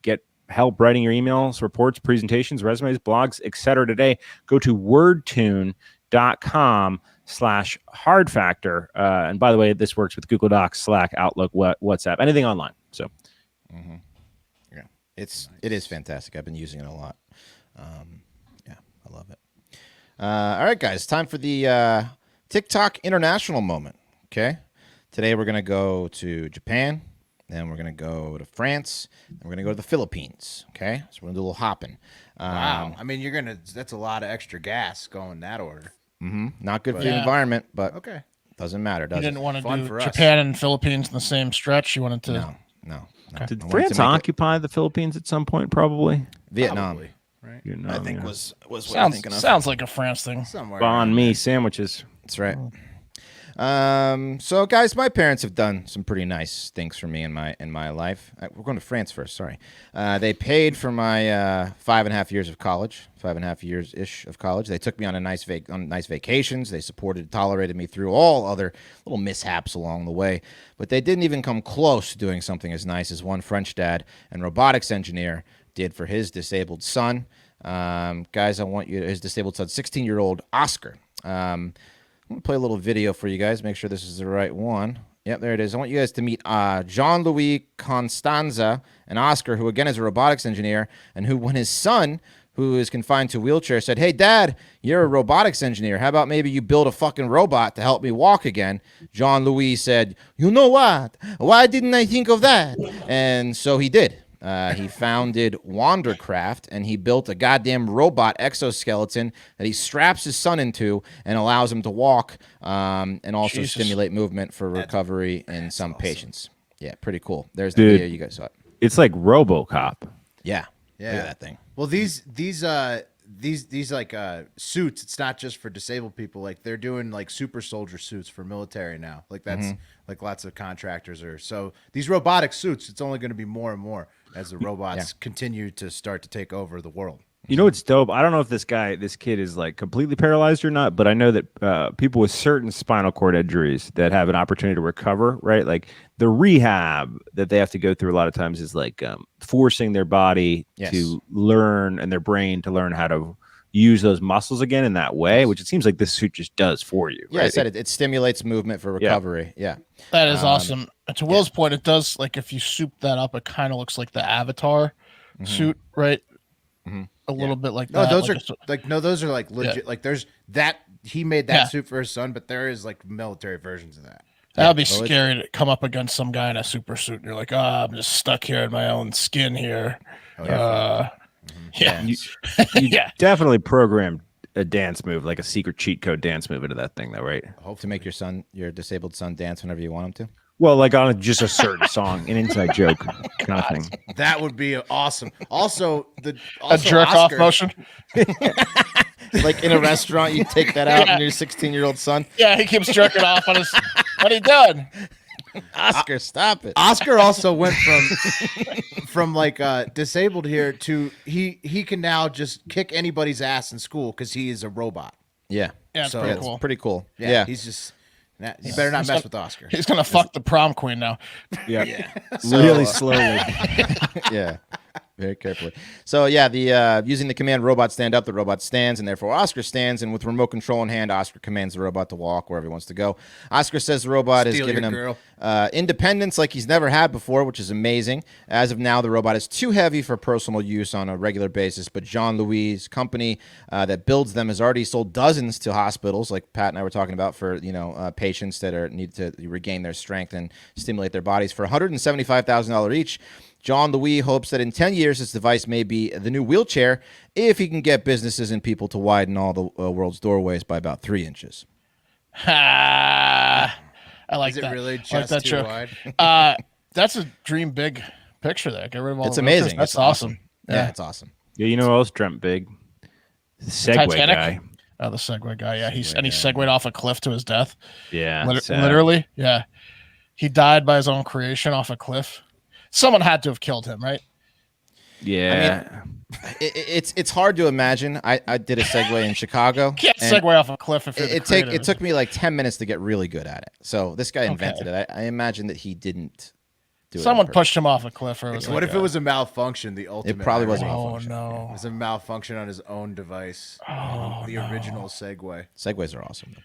get help writing your emails, reports, presentations, resumes, blogs, etc. today. Go to wordtune.com patreon.com/hard factor. And by the way, this works with Google Docs, Slack, Outlook, WhatsApp, anything online. So yeah, it is fantastic. I've been using it a lot. Yeah, I love it. All right, guys, time for the TikTok international moment. Okay, today we're gonna go to Japan, then we're gonna go to France, and we're gonna go to the Philippines. Okay, so we're gonna do a little hopping. Wow, I mean, that's a lot of extra gas going that order. Not good for the environment, but Okay. doesn't matter, does You didn't it? want to Fun do for us. Japan and Philippines in the same stretch. You wanted to. No. did I wanted France to make it- occupy the Philippines at some point? Probably. Vietnam? Probably, right? Vietnam, I think yeah. was what I'm thinking of. Sounds like a France thing. Somewhere. Banh mi sandwiches. That's right. So guys, my parents have done some pretty nice things for me in my life. We're going to France first. Sorry. They paid for my 5.5 years of college, 5.5 years ish of college. They took me on nice vacations. They tolerated me through all other little mishaps along the way. But they didn't even come close to doing something as nice as one French dad and robotics engineer did for his disabled son. Guys, I want you, his disabled son, 16-year-old Oscar. I'm going to play a little video for you guys. Make sure this is the right one. Yep, there it is. I want you guys to meet Jean-Louis Constanza and Oscar, who, again, is a robotics engineer, and who, when his son, who is confined to a wheelchair, said, "Hey, Dad, you're a robotics engineer. How about maybe you build a fucking robot to help me walk again?" Jean-Louis said, "You know what? Why didn't I think of that?" And so he did. He founded Wandercraft, and he built a goddamn robot exoskeleton that he straps his son into and allows him to walk and also stimulate movement for recovery in some patients. Yeah, pretty cool. There's the video. You guys saw it. It's like RoboCop. Yeah. Yeah. Look at that thing. Well, these like suits, it's not just for disabled people. Like they're doing like super soldier suits for military now. Like that's like lots of contractors are. So these robotic suits, it's only going to be more and more as the robots continue to start to take over the world. You know what's dope? I don't know if this kid is like completely paralyzed or not, but I know that people with certain spinal cord injuries that have an opportunity to recover, right? Like the rehab that they have to go through a lot of times is like forcing their body to learn and their brain to learn how to use those muscles again in that way, which it seems like this suit just does for you. Yeah, right? I said it stimulates movement for recovery. Yeah. That is awesome. And to Will's point, it does, like, if you soup that up, it kind of looks like the Avatar suit, right? A little bit like No, that. those are like legit. Like there's that he made that suit for his son, but there is like military versions of that. That'd be scary to come up against some guy in a super suit, and you're like, I'm just stuck here in my own skin here. You definitely programmed a dance move, like a secret cheat code dance move into that thing, though, right? Hope to make your disabled son dance whenever you want him to. Well, like on just a certain song, an inside joke kind of thing. That would be awesome. Also, a jerk off motion. Like in a restaurant, you take that out on your 16-year-old son. Yeah, he keeps jerking off on his. What are you doing? Oscar, stop it. Oscar also went from like disabled here to he can now just kick anybody's ass in school because he is a robot. Yeah. Yeah, it's So- pretty it's cool. Pretty cool. Yeah, he's just. You better not mess with Oscar. He's gonna fuck the prom queen now. Yeah. Really slowly. Yeah. Very carefully. So yeah, the using the command robot stand up, the robot stands, and therefore Oscar stands, and with remote control in hand, Oscar commands the robot to walk wherever he wants to go. Oscar says the robot has given him independence like he's never had before, which is amazing. As of now, the robot is too heavy for personal use on a regular basis, but Jean-Louis' company that builds them has already sold dozens to hospitals, like Pat and I were talking about, for patients that need to regain their strength and stimulate their bodies for $175,000 each. Jean-Louis hopes that in 10 years, this device may be the new wheelchair if he can get businesses and people to widen all the world's doorways by about 3 inches. I like Is that. it really I like just that too joke. wide? That's a dream big picture there. Get rid of all It's the amazing. wheelchairs. That's It's awesome. Yeah, it's awesome. Yeah, you know who else dreamt big? The Segway Titanic? guy. Oh, the Segway guy. Yeah, he segued off a cliff to his death. Yeah. Literally. Yeah. He died by his own creation off a cliff. Someone had to have killed him, right? Yeah. It's hard to imagine. I did a Segway in Chicago. Can't segue off a cliff if you're It took me like 10 minutes to get really good at it. So this guy invented it. I imagine that he didn't do it. Someone pushed him off a cliff, or What if it was a malfunction? The ultimate. It probably was a irony. malfunction. Oh no! It was a malfunction on his own device. The original Segway. Segways are awesome.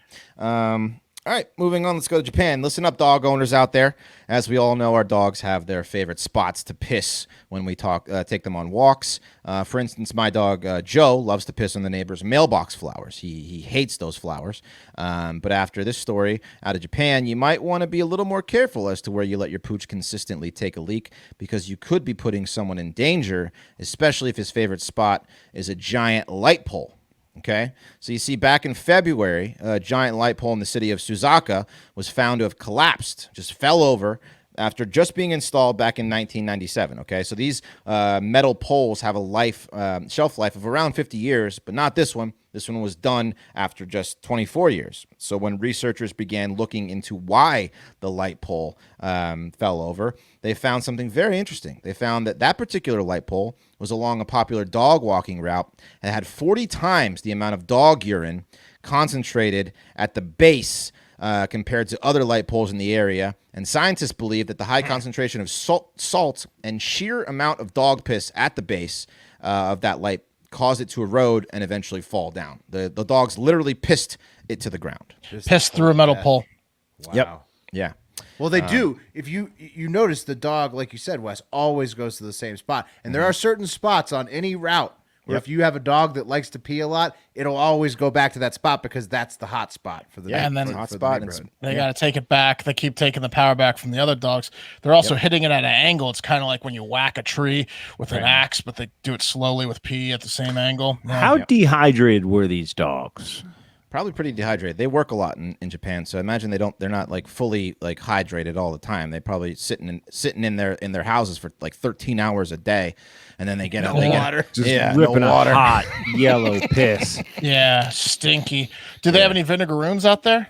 All right, moving on. Let's go to Japan. Listen up, dog owners out there. As we all know, our dogs have their favorite spots to piss when we take them on walks. For instance, my dog Joe loves to piss on the neighbor's mailbox flowers. He hates those flowers. But after this story out of Japan, you might want to be a little more careful as to where you let your pooch consistently take a leak, because you could be putting someone in danger, especially if his favorite spot is a giant light pole. Okay, so you see, back in February, a giant light pole in the city of Suzaka was found to have collapsed, just fell over after just being installed back in 1997. Okay, so these metal poles have a shelf life of around 50 years, but not this one. This one was done after just 24 years. So when researchers began looking into why the light pole fell over, they found something very interesting. They found that particular light pole was along a popular dog walking route and had 40 times the amount of dog urine concentrated at the base compared to other light poles in the area. And scientists believe that the high concentration of salt and sheer amount of dog piss at the base of that light caused it to erode and eventually fall down. The dogs literally pissed it to the ground. Pissed through a metal pole. Wow. Yep. Yeah. Well, they do. If you notice, the dog, like you said, Wes, always goes to the same spot. And there are certain spots on any route where if you have a dog that likes to pee a lot, it'll always go back to that spot because that's the hot spot for the and then hot spot. They got to take it back. They keep taking the power back from the other dogs. They're also hitting it at an angle. It's kind of like when you whack a tree with an axe, but they do it slowly with pee at the same angle. How dehydrated were these dogs? Probably pretty dehydrated. They work a lot in Japan, so I imagine they're not like fully like hydrated all the time. They probably sitting in their houses for like 13 hours a day, and then they get water. Just no ripping water. a hot yellow piss. Yeah, stinky. Do they have any vinegaroons out there?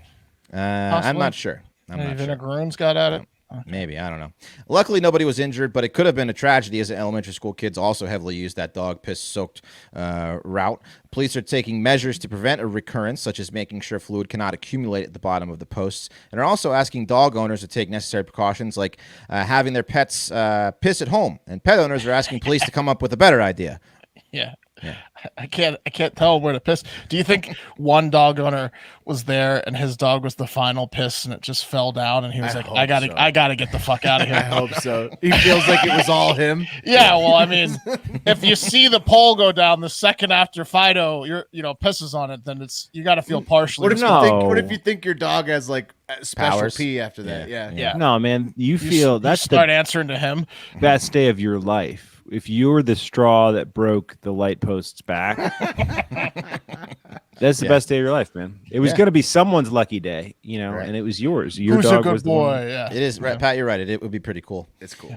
I'm not sure. Any vinegaroons got at it? Maybe, I don't know. Luckily, nobody was injured, but it could have been a tragedy, as the elementary school kids also heavily used that dog piss-soaked route. Police are taking measures to prevent a recurrence, such as making sure fluid cannot accumulate at the bottom of the posts, and are also asking dog owners to take necessary precautions, like having their pets piss at home. And pet owners are asking police to come up with a better idea. Yeah. I can't tell where to piss. Do you think one dog owner was there and his dog was the final piss and it just fell down and he was like, I gotta get the fuck out of here. I hope so. He feels like it was all him. Yeah, well, I mean, if you see the pole go down the second after Fido, pisses on it, then you got to feel partially. What if you think your dog has like special powers? pee after that? Yeah. No, man, you feel that's start the answering to him. best day of your life. If you were the straw that broke the light post's back, that's the best day of your life, man. It was going to be someone's lucky day, and it was yours. Your Who's dog a good was boy? the one. Yeah, It is, right, Pat, you're right. It would be pretty cool. It's cool.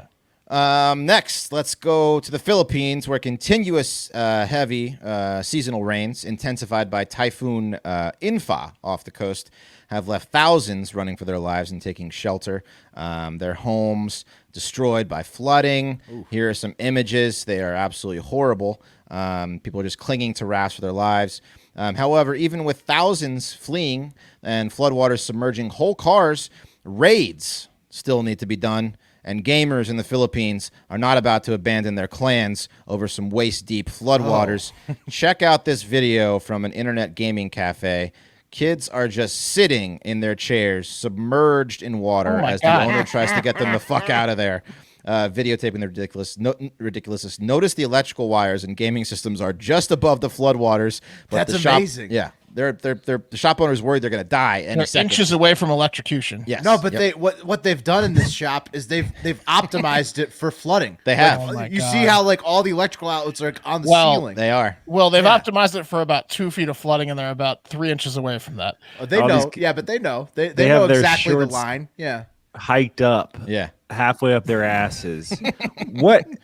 Next, let's go to the Philippines, where continuous heavy seasonal rains, intensified by Typhoon Infa off the coast, have left thousands running for their lives and taking shelter. Their homes destroyed by flooding. Ooh. Here are some images. They are absolutely horrible. People are just clinging to rafts for their lives. However, even with thousands fleeing and floodwaters submerging whole cars, raids still need to be done. And gamers in the Philippines are not about to abandon their clans over some waist-deep floodwaters. Check out this video from an internet gaming cafe. Kids are just sitting in their chairs, submerged in water, as the owner tries to get them the fuck out of there. Videotaping the ridiculousness. Notice the electrical wires and gaming systems are just above the floodwaters. But That's amazing. Yeah, the shop owner's worried they're going to die any second. Inches away from electrocution. Yes. No, but what they've done in this shop is they've optimized it for flooding. They have. Oh my you God. see how like all the electrical outlets are on the ceiling. They are. Well, they've optimized it for about 2 feet of flooding, and they're about 3 inches away from that. Oh, they know. Yeah, but they know. They know have their exactly the shorts line. Yeah. hiked up. Yeah. Halfway up their asses.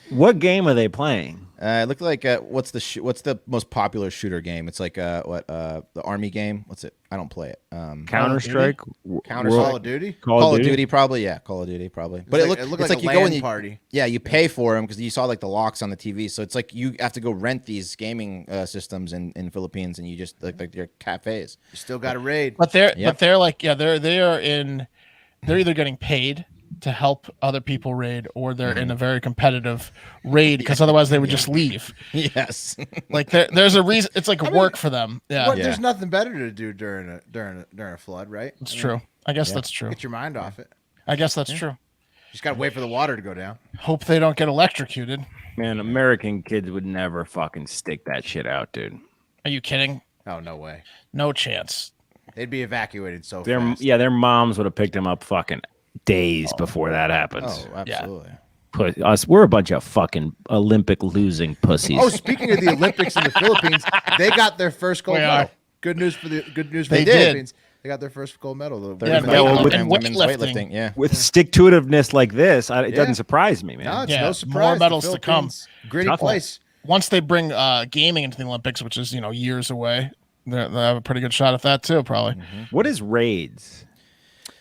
What game are they playing? It looked like what's the most popular shooter game? It's like the army game. What's it? I don't play it. Counter-Strike? Call of Duty? Call of Duty probably. Yeah, Call of Duty probably. But it looked like you a go LAN and party. Yeah, you pay for them because you saw like the locks on the TV. So it's like you have to go rent these gaming systems in Philippines, and you just like your cafes. You still got to raid. But they're either getting paid to help other people raid, or they're in a very competitive raid, because otherwise they would just leave. Yes. Like there's a reason. It's like work for them. Yeah, There's nothing better to do during a flood, right? it's true. I guess that's true. Get your mind off it. I guess that's true. Just gotta wait for the water to go down. Hope they don't get electrocuted. Man, American kids would never fucking stick that shit out, dude. Are you kidding? Oh, no way. No chance. They'd be evacuated so fast. Their moms would have picked them up fucking days before that happens. Oh, absolutely. We're a bunch of fucking Olympic losing pussies. Oh, speaking of the Olympics in the Philippines, they got their first gold medal. Good news for the Philippines. They got their first gold medal. With women's weightlifting. Yeah. With stick-to-itiveness like this, it doesn't surprise me, man. No, it's no surprise. More medals to come. Gritty place. Once they bring gaming into the Olympics, which is years away, they'll have a pretty good shot at that too, probably. Mm-hmm. What is raids?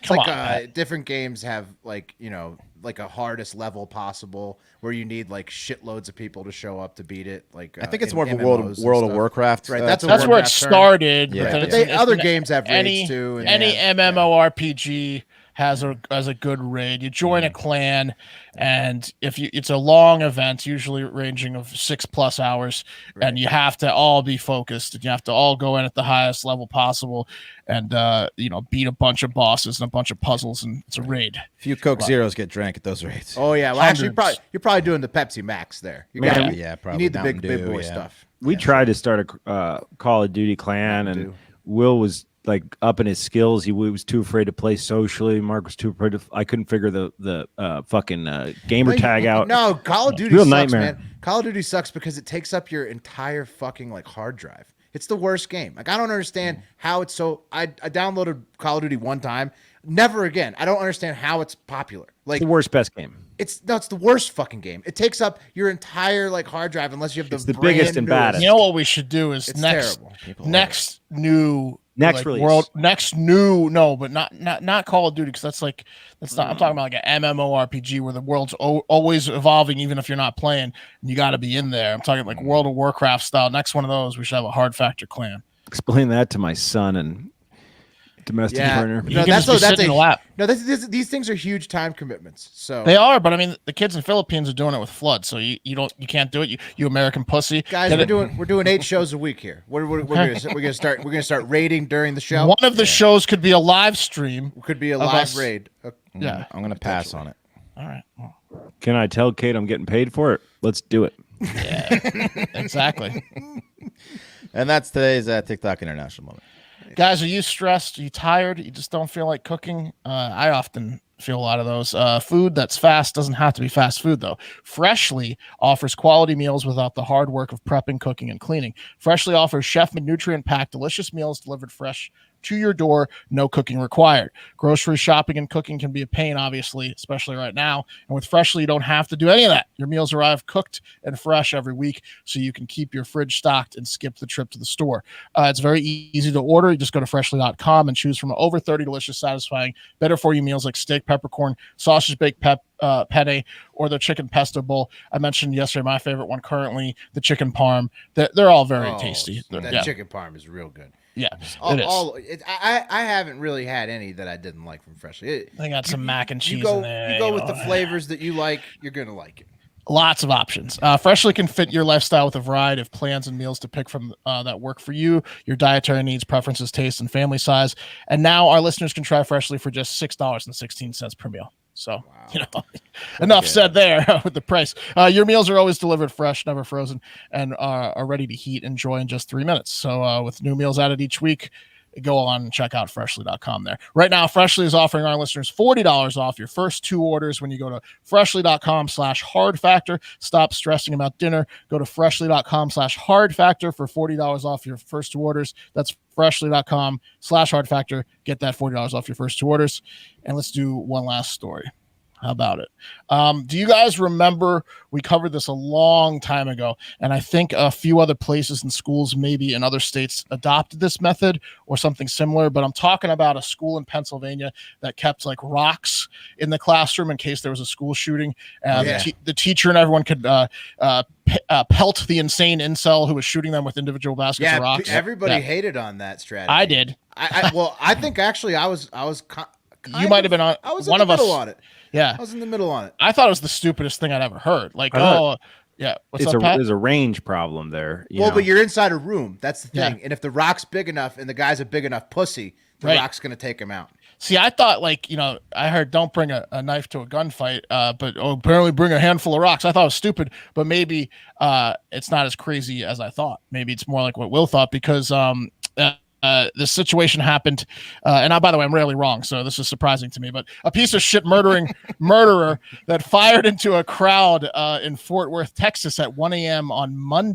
It's like different games have like a hardest level possible where you need like shitloads of people to show up to beat it. Like I think it's more of a World of Warcraft. Right, that's where it started. Yeah. But other games have raids too. And any MMORPG has a good raid. You join a clan, and it's a long event, usually ranging of 6+ hours, and you have to all be focused, and you have to all go in at the highest level possible, and beat a bunch of bosses and a bunch of puzzles, and it's a raid. A few Coke Zeros get drank at those raids. Oh yeah, well actually you're probably doing the Pepsi Max there. Probably. You need the big boy stuff. We tried to start a Call of Duty clan, and Will was like up in his skills. He was too afraid to play socially. Mark was too afraid to. I couldn't figure the fucking gamer tag out. No, Call of Duty real sucks, nightmare. man. Call of Duty sucks because it takes up your entire fucking like hard drive. It's the worst game. Like I don't understand how it's so. I downloaded Call of Duty one time. Never again. I don't understand how it's popular. Like It's the worst best game. It's the worst fucking game. It takes up your entire like hard drive unless you have the biggest and baddest. You know what we should do is next new but not Call of Duty, because that's not. I'm talking about like an MMORPG where the world's always evolving, even if you're not playing. And you got to be in there. I'm talking like World of Warcraft style. Next one of those, we should have a hard factor clan. Explain that to my son and domestic burner. These things are huge time commitments. So they are, but I mean, the kids in the Philippines are doing it with flood, so you can't do it. You American pussy. Guys, we're doing 8 shows a week here. We're gonna start raiding during the show. One of the shows could be a live stream. Could be a live raid. Yeah, I'm gonna pass on it. All right. Can I tell Kate I'm getting paid for it? Let's do it. Yeah, exactly. And that's today's TikTok International Moment. Guys, are you stressed? Are you tired? You just don't feel like cooking? I often feel a lot of those. Food that's fast doesn't have to be fast food, though. Freshly offers quality meals without the hard work of prepping, cooking, and cleaning. Freshly offers chef-made, nutrient-packed, delicious meals delivered fresh to your door, no cooking required. Grocery shopping and cooking can be a pain, obviously, especially right now. And with Freshly, you don't have to do any of that. Your meals arrive cooked and fresh every week, so you can keep your fridge stocked and skip the trip to the store. It's very easy to order. You just go to freshly.com and choose from over 30 delicious, satisfying, better-for-you meals like steak, peppercorn, sausage baked penne, or the chicken pesto bowl. I mentioned yesterday my favorite one currently, the chicken parm. They're all very tasty. That chicken parm is real good. Yeah, I haven't really had any that I didn't like from Freshly. They got some mac and cheese in there. You go with the flavors that you like, you're going to like it. Lots of options. Freshly can fit your lifestyle with a variety of plans and meals to pick from that work for you, your dietary needs, preferences, tastes, and family size. And now our listeners can try Freshly for just $6.16 per meal. So, enough said there with the price. Your meals are always delivered fresh, never frozen, and are ready to heat and enjoy in just 3 minutes. So with new meals added each week, go on and check out freshly.com there. Right now, Freshly is offering our listeners $40 off your first 2 orders when you go to freshly.com/hard factor. Stop stressing about dinner. Go to freshly.com/hard factor for $40 off your first 2 orders. That's freshly.com/hard factor. Get that $40 off your first 2 orders. And let's do one last story. How about it? Do you guys remember we covered this a long time ago? And I think a few other places and schools, maybe in other states, adopted this method or something similar. But I'm talking about a school in Pennsylvania that kept like rocks in the classroom in case there was a school shooting. The teacher and everyone could pelt the insane incel who was shooting them with individual baskets of rocks. Everybody hated on that strategy. I did. I think actually I was. You might have been on. I was one in the of us middle on it. Yeah. I was in the middle on it. I thought it was the stupidest thing I'd ever heard. Like, yeah. What's up, Pat? There's a range problem there. But you're inside a room. That's the thing. Yeah. And if the rock's big enough and the guy's a big enough pussy, the rock's going to take him out. See, I thought I heard don't bring a knife to a gunfight, but apparently bring a handful of rocks. I thought it was stupid, but maybe it's not as crazy as I thought. Maybe it's more like what Will thought because this situation happened, and by the way, I'm rarely wrong, so this is surprising to me. But a piece of shit murderer that fired into a crowd in Fort Worth, Texas, at 1 a.m. on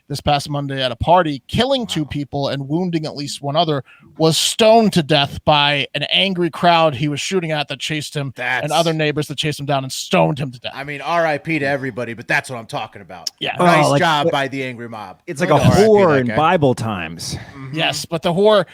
this past Monday, at a party, killing 2 people and wounding at least 1 other, was stoned to death by an angry crowd he was shooting at that chased him, and other neighbors that chased him down and stoned him to death. I mean, R.I.P. to everybody, but that's what I'm talking about. Yeah, nice job by the angry mob. It's like a whore in Bible times. Yes, but the whore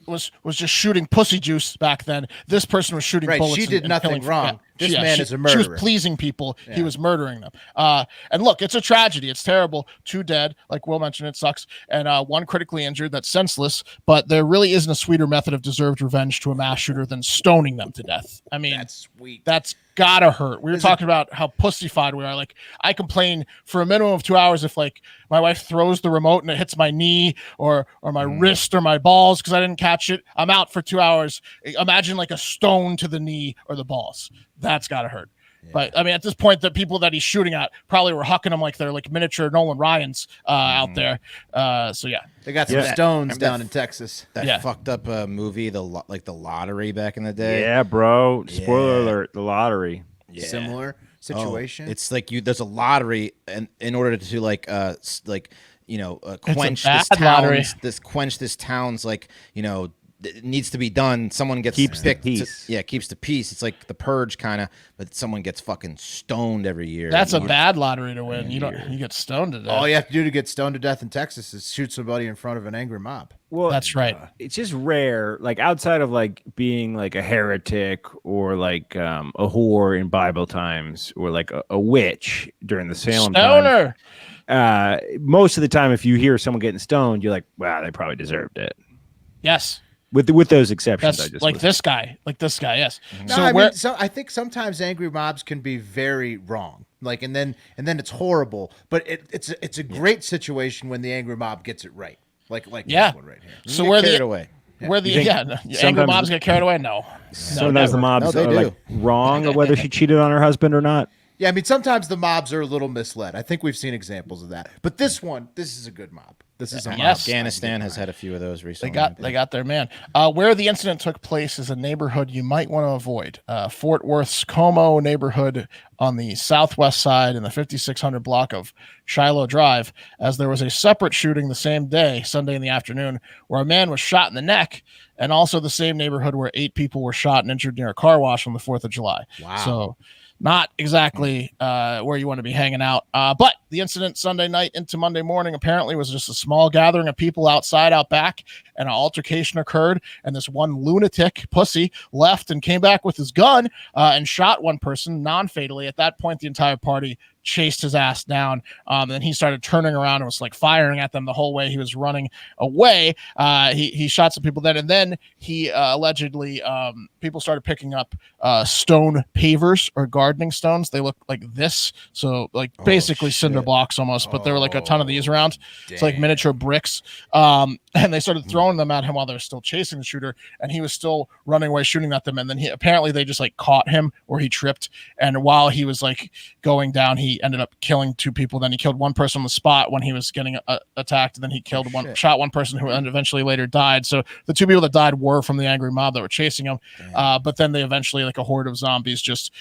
was just shooting pussy juice back then. This person was shooting bullets. She did nothing wrong. This man is a murderer. She was pleasing people. Yeah. He was murdering them. And look, it's a tragedy. It's terrible. 2 dead, like Will mentioned, it sucks. And 1 critically injured. That's senseless. But there really isn't a sweeter method of deserved revenge to a mass shooter than stoning them to death. I mean, that's sweet. That's gotta hurt. We were talking about how pussyfied we are. Like, I complain for a minimum of 2 hours if like my wife throws the remote and it hits my knee or my wrist or my balls because I didn't catch it. I'm out for 2 hours. Imagine like a stone to the knee or the balls. That's gotta hurt. Yeah. But I mean, at this point, the people that he's shooting at probably were hucking them like they're like miniature Nolan Ryans out there. So yeah, they got some stones down in Texas. That fucked up movie, the lottery back in the day. Yeah, bro. Spoiler alert: the lottery. Yeah. Similar situation. It's like there's a lottery, and in order to quench this town's it needs to be done. Someone gets keeps the peace. Keeps the peace. It's like the purge kind of, but someone gets fucking stoned every year. That's a bad lottery to win. You get stoned to death. All you have to do to get stoned to death in Texas is shoot somebody in front of an angry mob. Well, that's right. It's just rare, like outside of like being like a heretic or like a whore in Bible times or like a witch during the Salem Stoner. Time. Most of the time, if you hear someone getting stoned, you're like, wow, they probably deserved it. Yes. With those exceptions, that's like this guy, yes. No, I think sometimes angry mobs can be very wrong. Like, and then it's horrible, but it's a great situation when the angry mob gets it right. Like this one right here. So where the away. Where the angry mobs get carried away? No. Sometimes the mobs are like wrong of whether she cheated on her husband or not. Yeah, I mean, sometimes the mobs are a little misled. I think we've seen examples of that. But this is a good mob. This is a mob. Afghanistan has had a few of those recently. They got their man. Where the incident took place is a neighborhood you might want to avoid. Fort Worth's Como neighborhood on the southwest side in the 5600 block of Shiloh Drive, as there was a separate shooting the same day, Sunday in the afternoon, where a man was shot in the neck, and also the same neighborhood where 8 people were shot and injured near a car wash on the 4th of July. Wow. So not exactly where you want to be hanging out. But the incident Sunday night into Monday morning apparently was just a small gathering of people out back, and an altercation occurred, and this one lunatic pussy left and came back with his gun and shot one person non-fatally. At that point, the entire party chased his ass down. And he started turning around and was like firing at them the whole way he was running away. He shot some people then, and then he allegedly people started picking up stone pavers or gardening stones. They look like this, so like basically cinder blocks almost, but there were like a ton of these around. It's like miniature bricks. And they started throwing them at him while they were still chasing the shooter, and he was still running away shooting at them. And then apparently they just like caught him, or he tripped, and while he was like going down, he ended up killing 2 people. Then he killed one person on the spot when he was getting attacked, and then he shot one person who eventually later died. So the 2 people that died were from the angry mob that were chasing him. But then they eventually, like a horde of zombies, just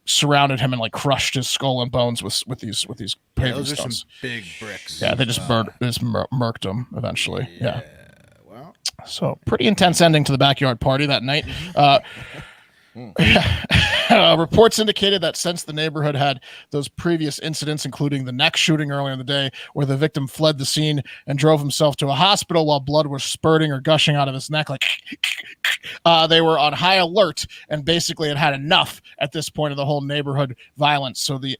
surrounded him and like crushed his skull and bones with these paving those stones. Are some big bricks. Yeah, they just murked him eventually. Yeah. Well, so pretty intense ending to the backyard party that night. Reports indicated that since the neighborhood had those previous incidents, including the neck shooting earlier in the day, where the victim fled the scene and drove himself to a hospital while blood was spurting or gushing out of his neck, like they were on high alert and basically had enough at this point of the whole neighborhood violence. So it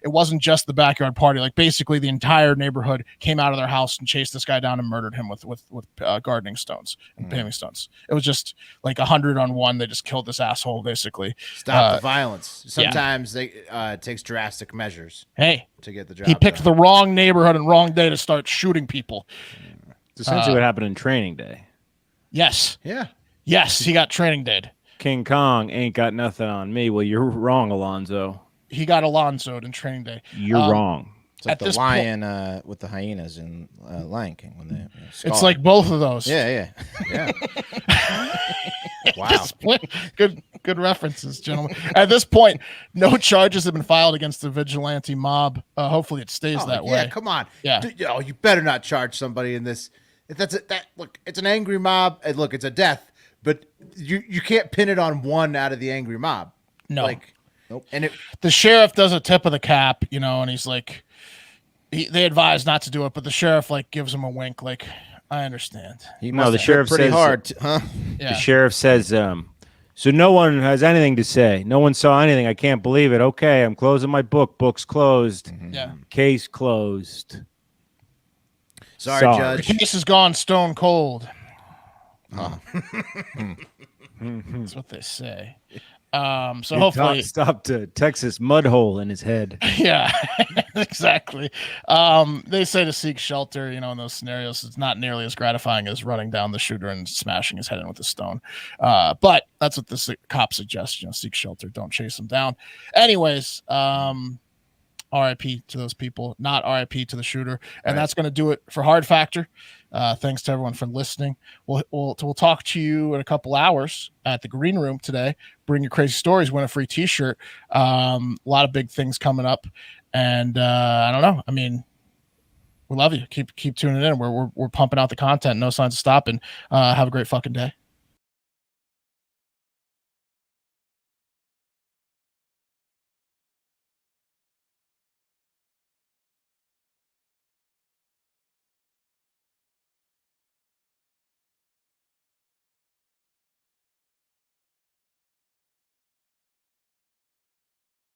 wasn't just the backyard party. Like basically the entire neighborhood came out of their house and chased this guy down and murdered him with gardening stones and paving stones. It was just like 100 on 1. They just killed this asshole basically. Stop the violence. Sometimes it takes drastic measures Hey, to get the job he picked done. the wrong neighborhood and wrong day to start shooting people. It's essentially what happened in Training Day. Yes. Yeah. Yes, he got training day. King Kong ain't got nothing on me. Well, you're wrong, Alonzo. He got Alonzo'd in training day. You're wrong. It's like At the this lion with the hyenas in Lion King when they. It's like both of those. Yeah. Wow. Good references, gentlemen. At this point, no charges have been filed against the vigilante mob. Hopefully, it stays that way. Yeah, come on. Yeah. You better not charge somebody in this. Look, it's an angry mob. And look, it's a death, but you can't pin it on one out of the angry mob. No. Nope. And The sheriff does a tip of the cap, and he's like, they advise not to do it, but the sheriff gives him a wink, like, I understand. The sheriff pretty says hard, huh? Yeah. The sheriff says, so no one has anything to say. No one saw anything. I can't believe it. Okay, I'm closing my book. Book's closed. Yeah. Case closed. sorry, Sorry. Judge. The case has gone stone cold. That's what they say. So hopefully, stopped a Texas mud hole in his head. yeah, exactly. They say to seek shelter, in those scenarios, it's not nearly as gratifying as running down the shooter and smashing his head in with a stone. But that's what the cop suggests, seek shelter, don't chase them down. Anyways, RIP to those people, not RIP to the shooter. And that's going to do it for Hard Factor. Thanks to everyone for listening. We'll talk to you in a couple hours at the Green Room today. Bring your crazy stories, win a free t-shirt. A lot of big things coming up. And I don't know. I mean, we love you. Keep tuning in. We're pumping out the content. No signs of stopping. Have a great fucking day.